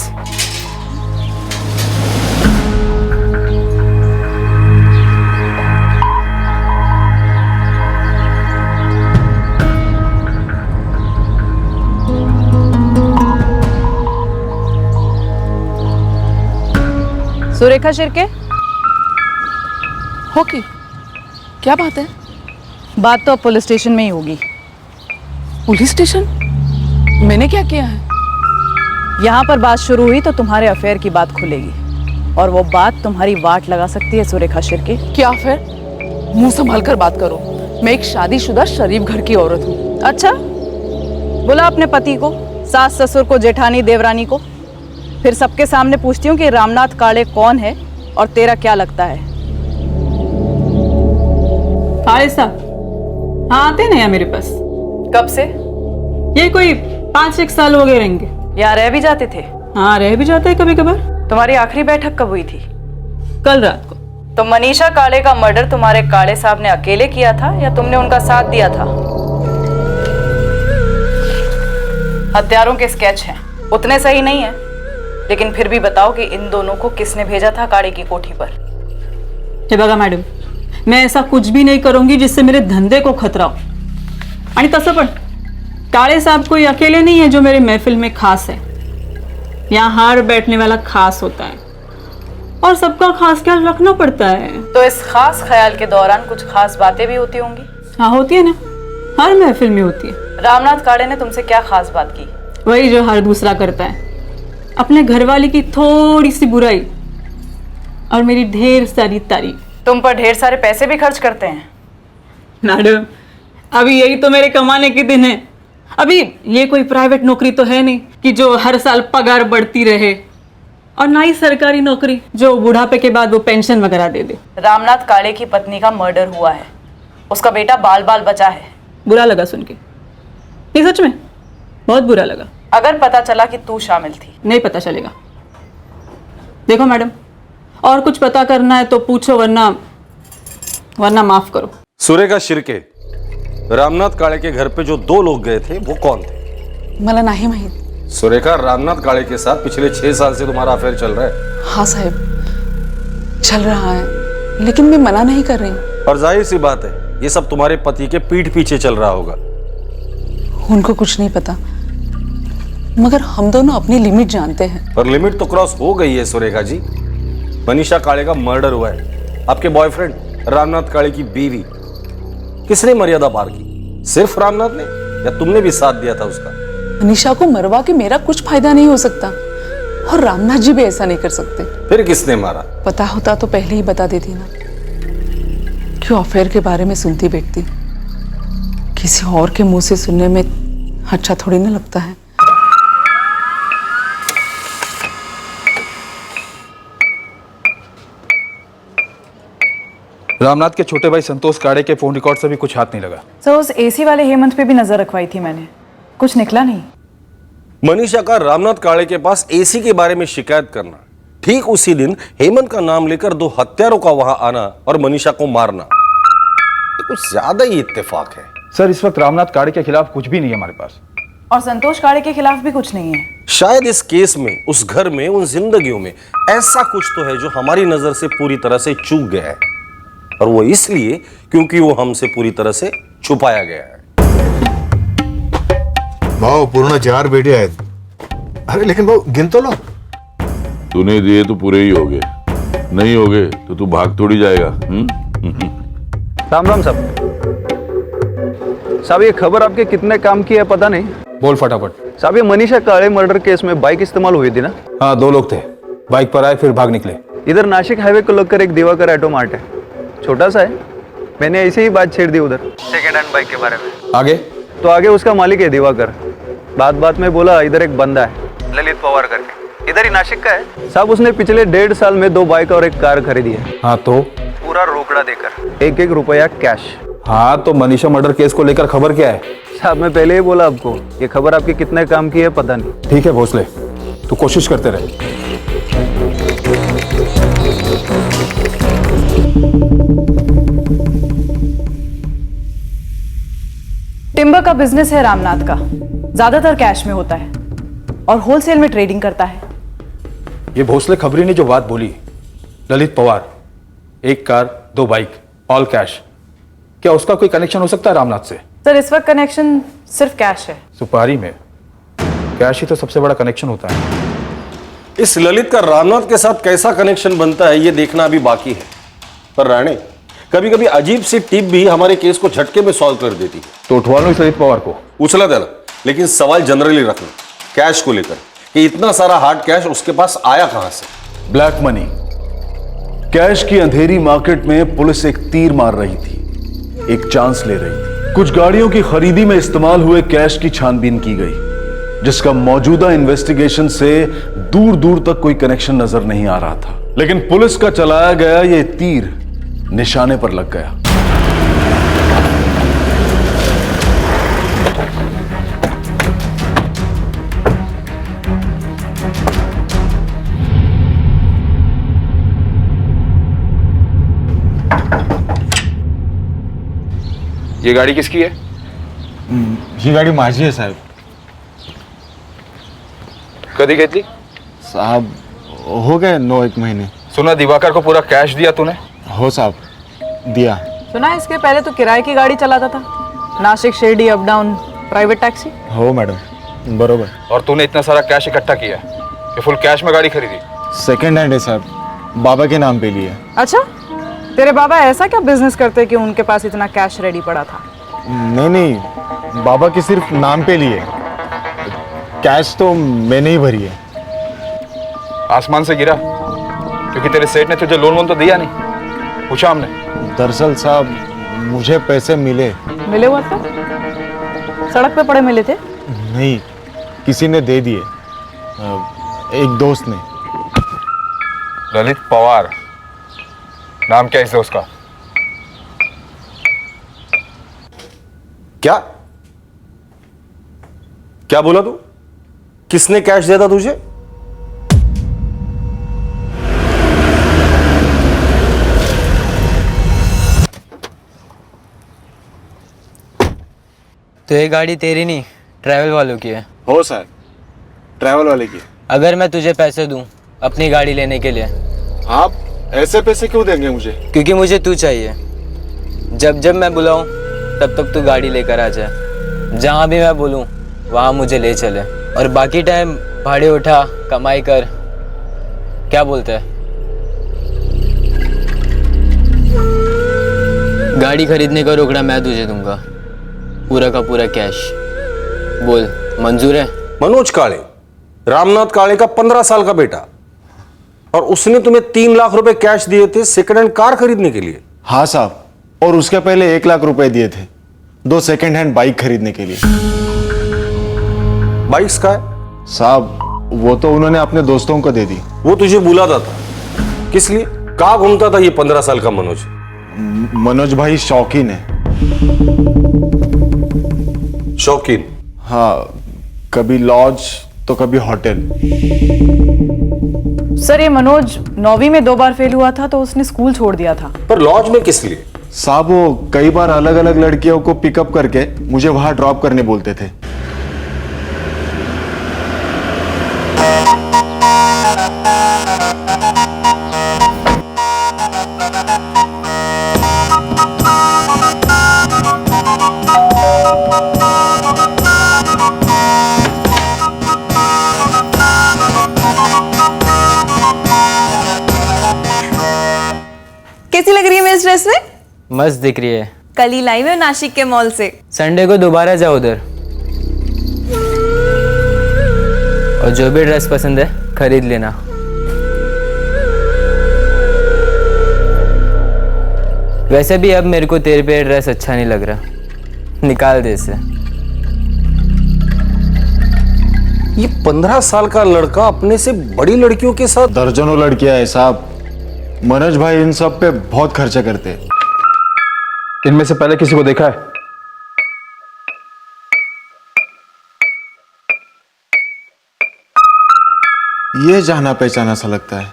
सुरेखा शिर्के? हो की क्या बात है? बात तो अब पुलिस स्टेशन में ही होगी। Police station? मैंने क्या किया है? यहाँ पर बात शुरू हुई तो तुम्हारे अफेयर की बात खुलेगी, और वो बात तुम्हारी वाट लगा सकती है सुरेखा शिर्के। क्या अफेयर? मुंह संभाल कर बात करो, मैं एक शादीशुदा शरीफ घर की औरत हूँ। अच्छा, बुला अपने पति को, सास ससुर को, जेठानी देवरानी को, फिर सबके सामने पूछती हूँ कि रामनाथ काले कौन है और तेरा क्या लगता है। काले साहब हाँ आते नहीं मेरे पास। कब से? ये कोई 5-1 साल हो गए रहेंगे। यहाँ रह भी जाते थे? हाँ रह भी जाते हैं कभी कभार। तुम्हारी आखिरी बैठक कब हुई थी? कल रात को। तो मनीषा काले का मर्डर तुम्हारे काले साहब ने अकेले किया था या तुमने उनका साथ दिया था? हत्यारों के स्केच हैं, उतने सही नहीं है, लेकिन फिर भी बताओ कि इन दोनों को किसने भेजा था काले की कोठी पर? हे बघा मैडम, मैं ऐसा कुछ भी नहीं करूंगी जिससे मेरे धंधे को खतरा हो। आणि तसं पण काले साहब कोई अकेले नहीं है जो मेरे महफिल में खास है। यहाँ हार बैठने वाला खास होता है और सबका खास ख्याल रखना पड़ता है। तो इस खास ख्याल के दौरान कुछ खास बातें भी होती होंगी? हाँ होती है ना, हर महफिल में होती है। रामनाथ काले ने तुमसे क्या खास बात की? वही जो हर दूसरा करता है, अपने घरवाली की थोड़ी सी बुराई और मेरी ढेर सारी तारीफ। तुम पर ढेर सारे पैसे भी खर्च करते हैं? मैडम अभी यही तो मेरे कमाने के दिन है। अभी ये कोई प्राइवेट नौकरी तो है नहीं कि जो हर साल पगार बढ़ती रहे, और ना ही सरकारी नौकरी जो बुढ़ापे के बाद वो पेंशन वगैरह दे दे। रामनाथ काले की पत्नी का मर्डर हुआ है, उसका बेटा बाल बाल बचा है। बुरा लगा सुन के, नहीं सच में बहुत बुरा लगा। अगर पता चला कि तू शामिल थी? नहीं पता चलेगा। देखो मैडम, और कुछ पता करना है तो पूछो, वरना माफ करो। सुरेखा शिर्के, रामनाथ काळे के घर पे जो 2 लोग गए थे वो कौन थे? मला नाही माहित। सुरेखा, रामनाथ काळे के साथ पिछले 6 साल से तुम्हारा अफेयर चल रहा है? हाँ साहब चल रहा है, लेकिन मैं मना नहीं कर रही हूँ। और जाहिर सी बात है ये सब तुम्हारे पति के पीठ पीछे चल रहा होगा। उनको कुछ नहीं पता, मगर हम दोनों अपनी लिमिट जानते हैं। पर लिमिट तो क्रॉस हो गई है सुरेखा जी। मनीषा काळे का मर्डर हुआ है, आपके बॉयफ्रेंड रामनाथ काळे की बीवी। किसने मर्यादा पार की? सिर्फ रामनाथ ने या तुमने भी साथ दिया था उसका? मनीषा को मरवा के मेरा कुछ फायदा नहीं हो सकता, और रामनाथ जी भी ऐसा नहीं कर सकते। फिर किसने मारा? पता होता तो पहले ही बता देती ना, क्यों अफेयर के बारे में सुनती बैठती। किसी और के मुंह से सुनने में अच्छा थोड़ी ना लगता है। रामनाथ के छोटे भाई संतोष काड़े के फोन रिकॉर्ड से भी कुछ हाथ नहीं लगा। सर उस एसी वाले हेमंत पे भी नजर रखवाई थी मैंने, कुछ निकला नहीं। मनीषा का रामनाथ काळे के पास एसी के बारे में शिकायत करना, ठीक उसी दिन हेमंत का नाम लेकर 2 हत्यारों का वहां आना और मनीषा को मारना, ये कुछ ज्यादा ही इत्तेफाक है। सर इस वक्त रामनाथ काड़े के खिलाफ कुछ भी नहीं है हमारे पास। और संतोष काड़े के खिलाफ भी कुछ नहीं है। शायद इस केस में, उस घर में, उन जिंदगियों में ऐसा कुछ तो है जो हमारी नजर से पूरी तरह से चूक गया है, और वो इसलिए क्योंकि वो हमसे पूरी तरह से छुपाया गया है। भाऊ पूर्ण 4 बेटे आहेत. अरे लेकिन भाऊ गिन तो लो. तूने दिए तो पूरे ही हो गए, नहीं हो गए तो तू भाग थोड़ी जाएगा. राम राम साहब. साहब ये खबर आपके कितने काम की है पता नहीं. बोल फटाफट. साहब ये मनीषा काळे मर्डर केस में बाइक इस्तेमाल हुई थी ना? हाँ 2 लोग थे, बाइक पर आए फिर भाग निकले. इधर नासिक हाईवे को लगकर एक दिवाकर ऑटो मार्ट है, छोटा सा है. मैंने ऐसे ही बात छेड़ दी उधर सेकेंड हैंड बाइक के बारे में. आगे? तो आगे उसका मालिक है दिवाकर. बात में बोला इधर एक बंदा है ललित पवार करके, इधर ही नासिक का है. साहब उसने पिछले 1.5 साल में 2 बाइक और एक कार खरीदी है. हाँ तो? पूरा रोकड़ा देकर 1-1 रुपया कैश. हाँ तो मनीषा मर्डर केस को लेकर खबर क्या है? साहब मैं पहले ही बोला आपको, ये खबर आपके कितने काम की है पता नहीं. ठीक है भोसले, तू कोशिश करते रहे. टिम्बर का बिजनेस है रामनाथ का, ज्यादातर कैश में होता है और होलसेल में ट्रेडिंग करता है. ये भोसले खबरी ने जो बात बोली, Lalit Pawar, 1 car 2 bike all cash, क्या उसका कोई कनेक्शन हो सकता है रामनाथ से? सर इस वक्त कनेक्शन सिर्फ कैश है. सुपारी में कैश ही तो सबसे बड़ा कनेक्शन होता है. इस ललित का रामनाथ के साथ कैसा कनेक्शन बनता है ये देखना अभी बाकी है. पर राणे, कभी कभी अजीब सी टिप भी हमारे केस को झटके में सॉल्व कर देती है. तो उठवा लो इस ललित पवार को. उछला देना, लेकिन सवाल जनरली रखना कैश को लेकर कि इतना सारा हार्ड कैश उसके पास आया कहां से. ब्लैक मनी, कैश की अंधेरी मार्केट में पुलिस एक तीर मार रही थी, एक चांस ले रही थी. कुछ गाड़ियों की खरीदी में इस्तेमाल हुए कैश की छानबीन की गई, जिसका मौजूदा इन्वेस्टिगेशन से दूर दूर तक कोई कनेक्शन नजर नहीं आ रहा था. लेकिन पुलिस का चलाया गया यह तीर निशाने पर लग गया. ये गाड़ी किसकी है? ही गाडी माझी आहे साहेब. कधी घेतली? साहब हो गए 9-1 महीने. सुना दिवाकर को पूरा कैश दिया तूने? हो साहब, दिया. सुना इसके पहले तो किराए की गाड़ी चलाता था, Nashik Shirdi up down private taxi. हो मैडम, बरोबर. और तूने इतना सारा कैश इकट्ठा किया, ये फुल कैश में गाड़ी खरीदी? सेकंड हैंड है साहब, बाबा के नाम पे लिए. अच्छा, तेरे बाबा ऐसा क्या बिजनेस करते कि उनके पास इतना कैश रेडी पड़ा था? नहीं, बाबा के सिर्फ नाम पे लिए, कैश तो मैंने ही भरी है. आसमान से गिरा? क्योंकि तेरे सेठ ने तुझे लोन तो दिया नहीं, पूछा हमने. दरअसल साहब मुझे पैसे मिले. मिले हुआ था? सड़क पे पड़े मिले थे? नहीं, किसी ने दे दिए, एक दोस्त ने. ललित पवार नाम क्या है इस दोस्त का? क्या बोला तू? किसने कैश दिया था तुझे? तो ये गाड़ी तेरी नहीं, ट्रैवल वालों की है. हो सर, ट्रैवल वाले की. अगर मैं तुझे पैसे दूं अपनी गाड़ी लेने के लिए, आप ऐसे पैसे क्यों देंगे मुझे? क्योंकि मुझे तू चाहिए. जब जब मैं बुलाऊं तब तक तू गाड़ी लेकर आ जाए. जहां भी मैं बोलूं वहां मुझे ले चले, और बाकी टाइम भाड़े उठा, कमाई कर. क्या बोलते हैं? गाड़ी खरीदने का रोकड़ा मैं तुझे दूंगा, पूरा का पूरा कैश. बोल, मंजूर है? मनोज काळे, रामनाथ काळे का 15 साल का बेटा, और उसने तुम्हें 3 लाख रुपए कैश दिए थे सेकंड हैंड कार खरीदने के लिए? हाँ साहब, और उसके पहले 1 लाख रुपए दिए थे 2 सेकंड हैंड बाइक खरीदने के लिए. बाइक्स का है? साहब वो तो उन्होंने अपने दोस्तों को दे दी. वो तुझे बुलाता था, किस लिए? कहाँ घूमता था ये 15 साल का मनोज? मनोज भाई शौकीन है. शौकीन? हाँ, कभी लॉज तो कभी होटल. सर ये मनोज 9वीं में 2 बार फेल हुआ था तो उसने स्कूल छोड़ दिया था. पर लॉज में किस लिए? साहब वो कई बार अलग अलग लड़कियों को पिकअप करके मुझे वहां ड्रॉप करने बोलते थे। कैसी लग रही है मैं इस ड्रेस में? मस्त दिख रही है। कल ही लाई मैं नासिक के मॉल से। संडे को दोबारा जाओ उधर, और जो भी ड्रेस पसंद है खरीद लेना। वैसे भी अब मेरे को तेरे पे ड्रेस अच्छा नहीं लग रहा, निकाल दे इसे। ये 15 साल का लड़का अपने से बड़ी लड़कियों के साथ। दर्जनों लड़कियां है साहब। मनोज भाई इन सब पे बहुत खर्चा करते हैं। इनमें से पहले किसी को देखा है? ये जाना पहचाना सा लगता है।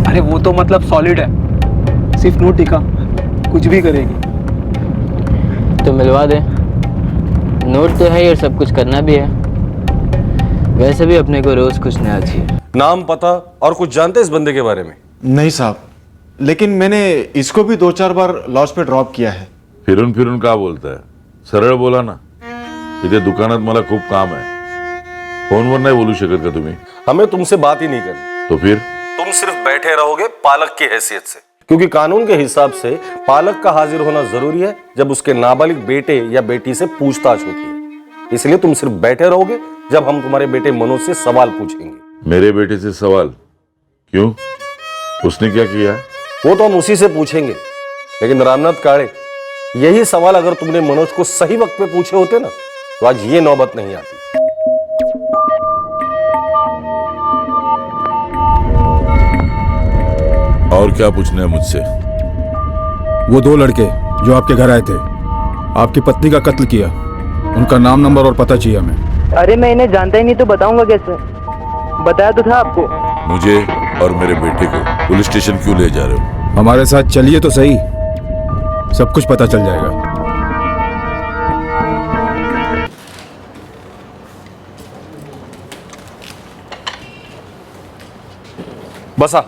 अरे वो तो मतलब सॉलिड है, सिर्फ नोट टिका, कुछ भी करेगी। तो मिलवा दे, नोट तो है और सब कुछ करना भी है। वैसे भी अपने को रोज कुछ नया चाहिए। नाम पता और कुछ जानते इस बंदे के बारे में? नहीं साहब, लेकिन मैंने इसको भी 2-4 बार लॉज पे ड्रॉप किया है। फिरून का बोलता है, सरळ बोला ना। इथे दुकानात मला खूप काम है, फोनवर नाही बोलू शकत का तुम्ही? हमें तुमसे बात ही नहीं करनी। तो फिर तुम सिर्फ बैठे रहोगे पालक की हैसियत से, क्योंकि कानून के हिसाब से पालक का हाजिर होना जरूरी है जब उसके नाबालिग बेटे या बेटी से पूछताछ होती है। इसलिए तुम सिर्फ बैठे रहोगे जब हम तुम्हारे बेटे मनोज से सवाल पूछेंगे। मेरे बेटे से सवाल? क्यों, उसने क्या किया? वो तो हम उसी से पूछेंगे, लेकिन रामनाथ काळे, यही सवाल अगर तुमने मनोज को सही वक्त पे पूछे होते ना, तो आज ये नौबत नहीं आती। और क्या पूछना है मुझसे? वो 2 लड़के जो आपके घर आए थे, आपकी पत्नी का कत्ल किया, उनका नाम, नंबर और पता चाहिए हमें। अरे मैं इन्हें जानता ही नहीं तो बताऊंगा कैसे? बताया तो था आपको। मुझे और मेरे बेटे को पुलिस स्टेशन क्यों ले जा रहे हो? हमारे साथ चलिए तो सही, सब कुछ पता चल जाएगा। बसा।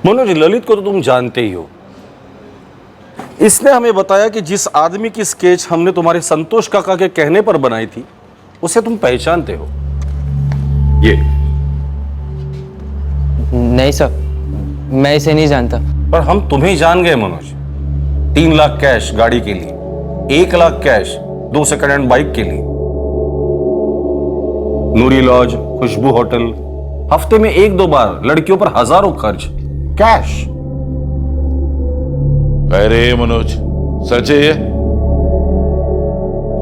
मनोज, ललित को तो तुम जानते ही हो। इसने हमें बताया कि जिस आदमी की स्केच हमने तुम्हारे संतोष काका के कहने पर बनाई थी, उसे तुम पहचानते हो। ये नहीं सर, मैं इसे नहीं जानता। पर हम तुम्हें जान गए मनोज। 3 लाख कैश गाड़ी के लिए, 1 lakh cash 2 second hand bike के लिए, नूरी लॉज, खुशबू होटल, हफ्ते में 1-2 बार लड़कियों पर हजारों खर्च, कैश। अरे मनोज, सच है ये?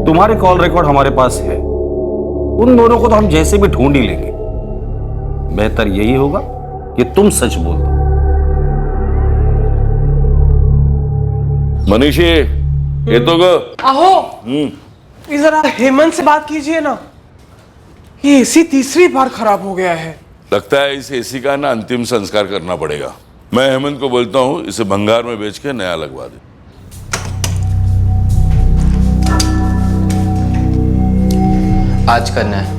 तुम्हारे कॉल रिकॉर्ड हमारे पास है। उन दोनों को तो हम जैसे भी ढूंढ ही लेंगे। बेहतर यही होगा कि तुम सच बोल दो। मनीषी, ये तो आहो, जरा हेमंत से बात कीजिए ना। ये एसी तीसरी बार खराब हो गया है। लगता है इस एसी का ना अंतिम संस्कार करना पड़ेगा। मैं हेमंत को बोलता हूँ इसे भंगार में बेच के नया लगवा दे। आज करना है।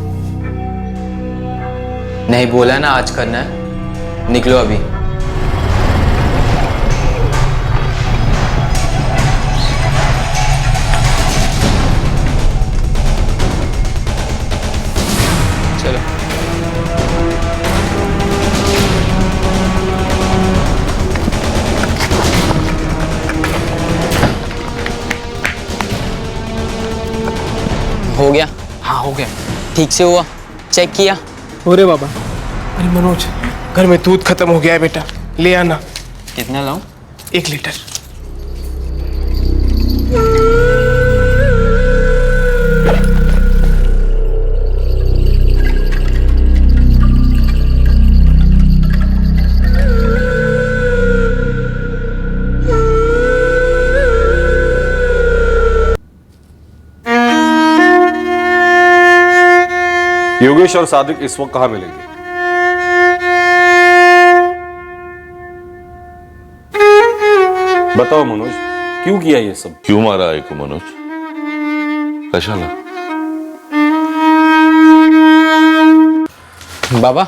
नहीं बोला ना आज करना है, निकलो अभी। चलो। हो गया? हाँ हो गया। ठीक से हुआ? चेक किया? अरे बाबा, अरे मनोज, घर में दूध खत्म हो गया है बेटा, ले आना। कितना लाऊं? 1 लीटर। योगेश और सादिक इस वक्त कहां मिलेंगे? बताओ मनोज, क्यों किया ये सब? क्यों मारा है को मनोज? कशाला? बाबा,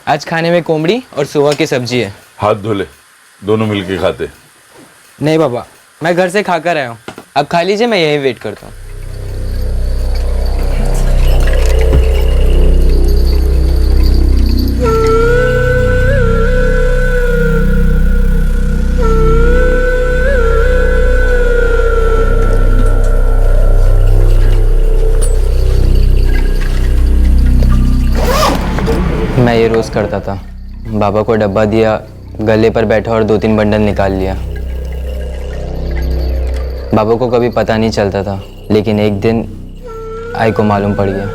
आज खाने में कोमड़ी और सुबह की सब्जी है। हाथ धो ले, दोनों मिलके खाते। नहीं बाबा, मैं घर से खाकर आया हूँ, अब खा लीजिए, मैं यही वेट करता हूँ। मैं ये रोज करता था। बाबा को डब्बा दिया, गले पर बैठा और 2-3 बंडल निकाल लिया। बाबा को कभी पता नहीं चलता था, लेकिन एक दिन आई को मालूम पड़ गया।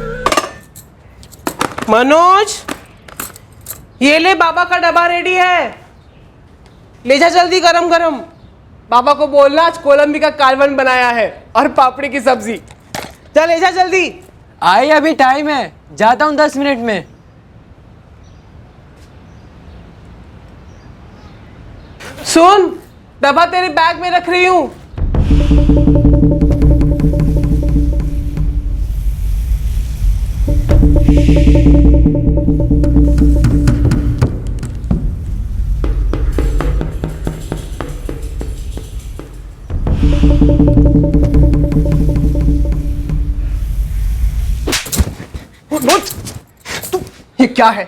मनोज, ये ले, बाबा का डब्बा रेडी है, ले जा जल्दी गरम गरम। बाबा को बोलना आज कोलंबी का कालवन बनाया है और पापड़ी की सब्जी। चल ले जा जल्दी। आई, अभी टाइम है, जाता हूँ 10 मिनट में। सुन, डब्बा तेरे बैग में रख रही हूं। तू ये क्या है?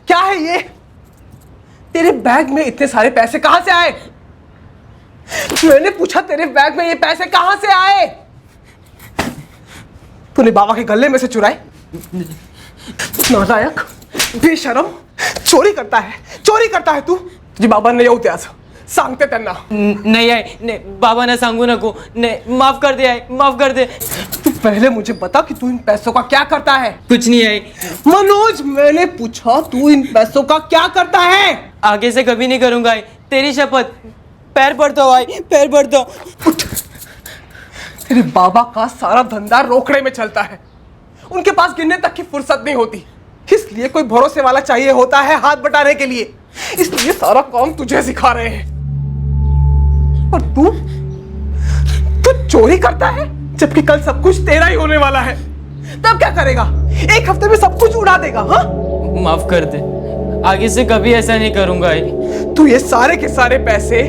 क्या है ये? तेरे बैग में इतने सारे पैसे कहां से आए? मैंने पूछा तेरे बैग में ये पैसे कहां से आए? तूने बाबा के गले में से चुराए? नालायक, बेशरम, चोरी करता है तू। तुझे बाबा ने येऊ त्याच सांगते त्यांना। नहीं आई, नहीं, बाबा ने सांगू नको, नहीं, माफ कर दे आई, माफ कर दे। तू पहले मुझे बता कि तू इन पैसों का क्या करता है? कुछ नहीं आई। मनोज, मैंने पूछा तू इन पैसों का क्या करता है? आगे से कभी नहीं करूंगा आई, तेरी शपथ। पैर पड़ता हूँ आई, पैर पड़ता हूँ। तेरे बाबा का सारा धंधा रोकड़े में चलता है, उनके पास गिनने तक की फुर्सत नहीं होती, इसलिए कोई भरोसे वाला चाहिए होता है हाथ बटाने के लिए, इसलिए सारा काम तुझे सिखा रहे हैं। और तू चोरी करता है, जबकि कल सब कुछ तेरा ही होने वाला है। तब क्या करेगा? एक हफ्ते में सब कुछ उड़ा देगा। हाँ, माफ कर दे, आगे से कभी ऐसा नहीं करूंगा आई। तू ये सारे के सारे पैसे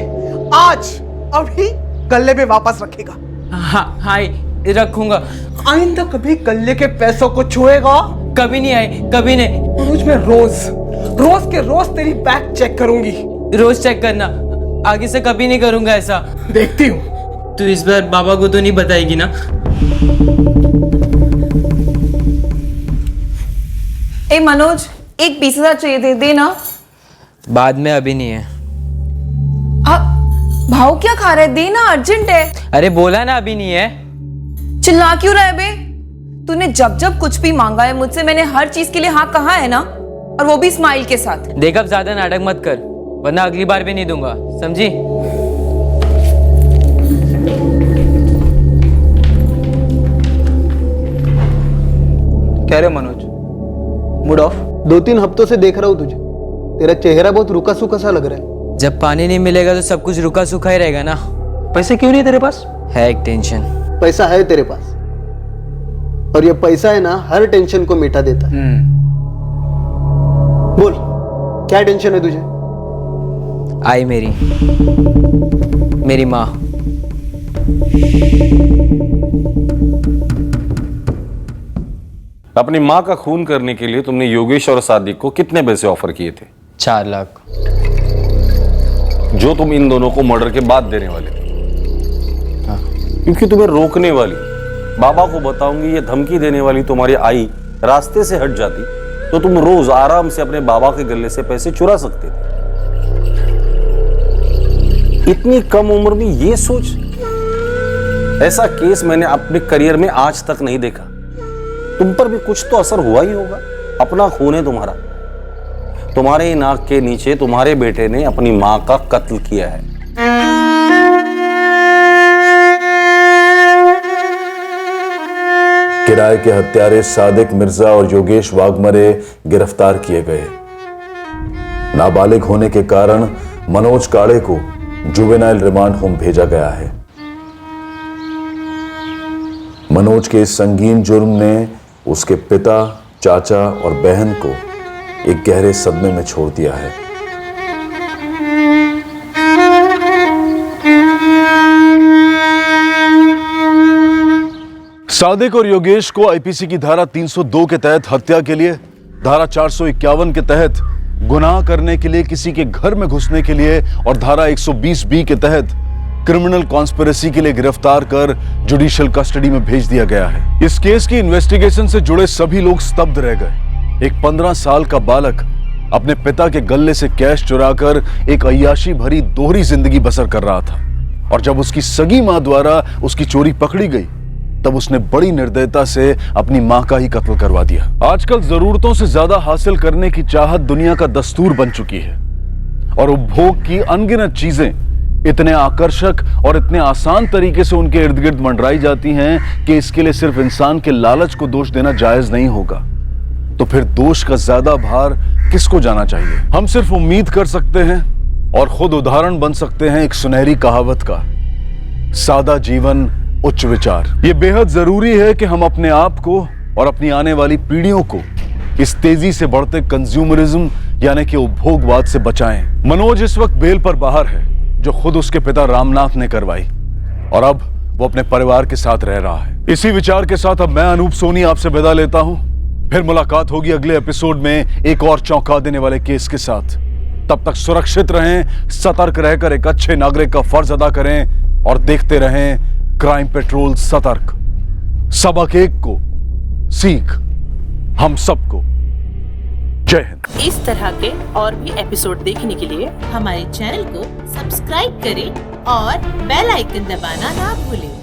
आज अभी गले में वापस रखेगा? हाँ हाई, रखूंगा। आइंदा कभी गले के पैसों को छुएगा? कभी नहीं आई, कभी नहीं। रोज मैं रोज के रोज तेरी बैग चेक करूंगी। रोज चेक करना, आगे से कभी नहीं करूंगा ऐसा। देखती हूँ। तू इस बार बाबा को तो नहीं बताएगी ना? ए मनोज, एक 20,000 चाहिए थे, दे ना। बाद में, अभी नहीं है। भाव क्या खा रहे? दे ना, अर्जेंट है। अरे बोला ना अभी नहीं है। चिल्ला क्यों रहा है बे? तूने जब जब कुछ भी मांगा है मुझसे, मैंने हर चीज के लिए हाँ कहा है ना, और वो भी स्माइल के साथ। देख, अब ज्यादा नाटक मत कर, वरना अगली बार भी नहीं दूंगा, समझी? क्या रे मनोज, मूड ऑफ? 2-3 हफ्तों से देख रहा हूँ तुझे, तेरा चेहरा बहुत रुका सूखा सा लग रहा है। जब पानी नहीं मिलेगा तो सब कुछ रुका सूखा ही रहेगा ना। पैसे क्यों नहीं तेरे पास? है एक टेंशन। पैसा है तेरे पास, और ये पैसा है ना, हर टेंशन को मिटा देता है। बोल, क्या टेंशन है तुझे? आई मेरी माँ। अपनी माँ का खून करने के लिए तुमने योगेश और सादिक को कितने पैसे ऑफर किए थे? 4 लाख, जो तुम इन दोनों को मर्डर के बाद देने वाले थे। हाँ। क्योंकि तुम्हें रोकने वाली, बाबा को बताऊंगी ये धमकी देने वाली तुम्हारी आई रास्ते से हट जाती तो तुम रोज आराम से अपने बाबा के गले से पैसे चुरा सकते थे। इतनी कम उम्र में ये सोच, ऐसा केस मैंने अपने करियर में आज तक नहीं देखा। तुम पर भी कुछ तो असर हुआ ही होगा, अपना खून है तुम्हारा। तुम्हारे नाक के नीचे तुम्हारे बेटे ने अपनी मां का कत्ल किया है। किराए के हत्यारे सादिक मिर्जा और योगेश वाघमरे गिरफ्तार किए गए। नाबालिग होने के कारण मनोज काड़े को जुवेनाइल रिमांड होम भेजा गया है। मनोज के इस संगीन जुर्म ने उसके पिता, चाचा और बहन को एक गहरे सदमे में छोड़ दिया है। सादिक और योगेश को आईपीसी की धारा 302 के तहत हत्या के लिए, धारा 451 के तहत गुनाह करने के लिए किसी के घर में घुसने के लिए और धारा 120B के तहत क्रिमिनल कॉन्स्पिरेसी के लिए गिरफ्तार कर जुडिशियल कस्टडी में भेज दिया गया है। इस केस की इन्वेस्टिगेशन से जुड़े सभी लोग स्तब्ध रह गए। एक 15 साल का बालक अपने पिता के गले से कैश चुराकर एक अय्याशी भरी दोहरी जिंदगी बसर कर रहा था, और जब उसकी सगी मां द्वारा उसकी चोरी पकड़ी गई तब उसने बड़ी निर्दयता से अपनी मां का ही कत्ल करवा दिया। आजकल जरूरतों से ज्यादा हासिल करने की चाहत दुनिया का दस्तूर बन चुकी है, और उपभोग की अनगिनत चीजें इतने आकर्षक और इतने आसान तरीके से उनके इर्द गिर्द मंडराई जाती हैं कि इसके लिए सिर्फ इंसान के लालच को दोष देना जायज नहीं होगा। तो फिर दोष का ज्यादा भार किसको जाना चाहिए? हम सिर्फ उम्मीद कर सकते हैं और खुद उदाहरण बन सकते हैं एक सुनहरी कहावत का, सादा जीवन उच्च विचार। ये बेहद जरूरी है कि हम अपने आप को और अपनी आने वाली पीढ़ियों को इस तेजी से बढ़ते कंज्यूमरिज्म यानी कि उपभोगवाद से बचाएं। मनोज इस वक्त बेल पर बाहर है, जो खुद उसके पिता रामनाथ ने करवाई, और अब वो अपने परिवार के साथ रह रहा है। इसी विचार के साथ अब मैं अनूप सोनी आपसे विदा लेता हूं। फिर मुलाकात होगी अगले एपिसोड में एक और चौंका देने वाले केस के साथ। तब तक सुरक्षित रहें, सतर्क रहकर एक अच्छे नागरिक का फर्ज अदा करें और देखते रहें क्राइम पेट्रोल सतर्क। सबक एक को सीख हम सबको। जय हिंद। इस तरह के और भी एपिसोड देखने के लिए हमारे चैनल को सब्सक्राइब करें और बेल आइकन दबाना ना भूलें।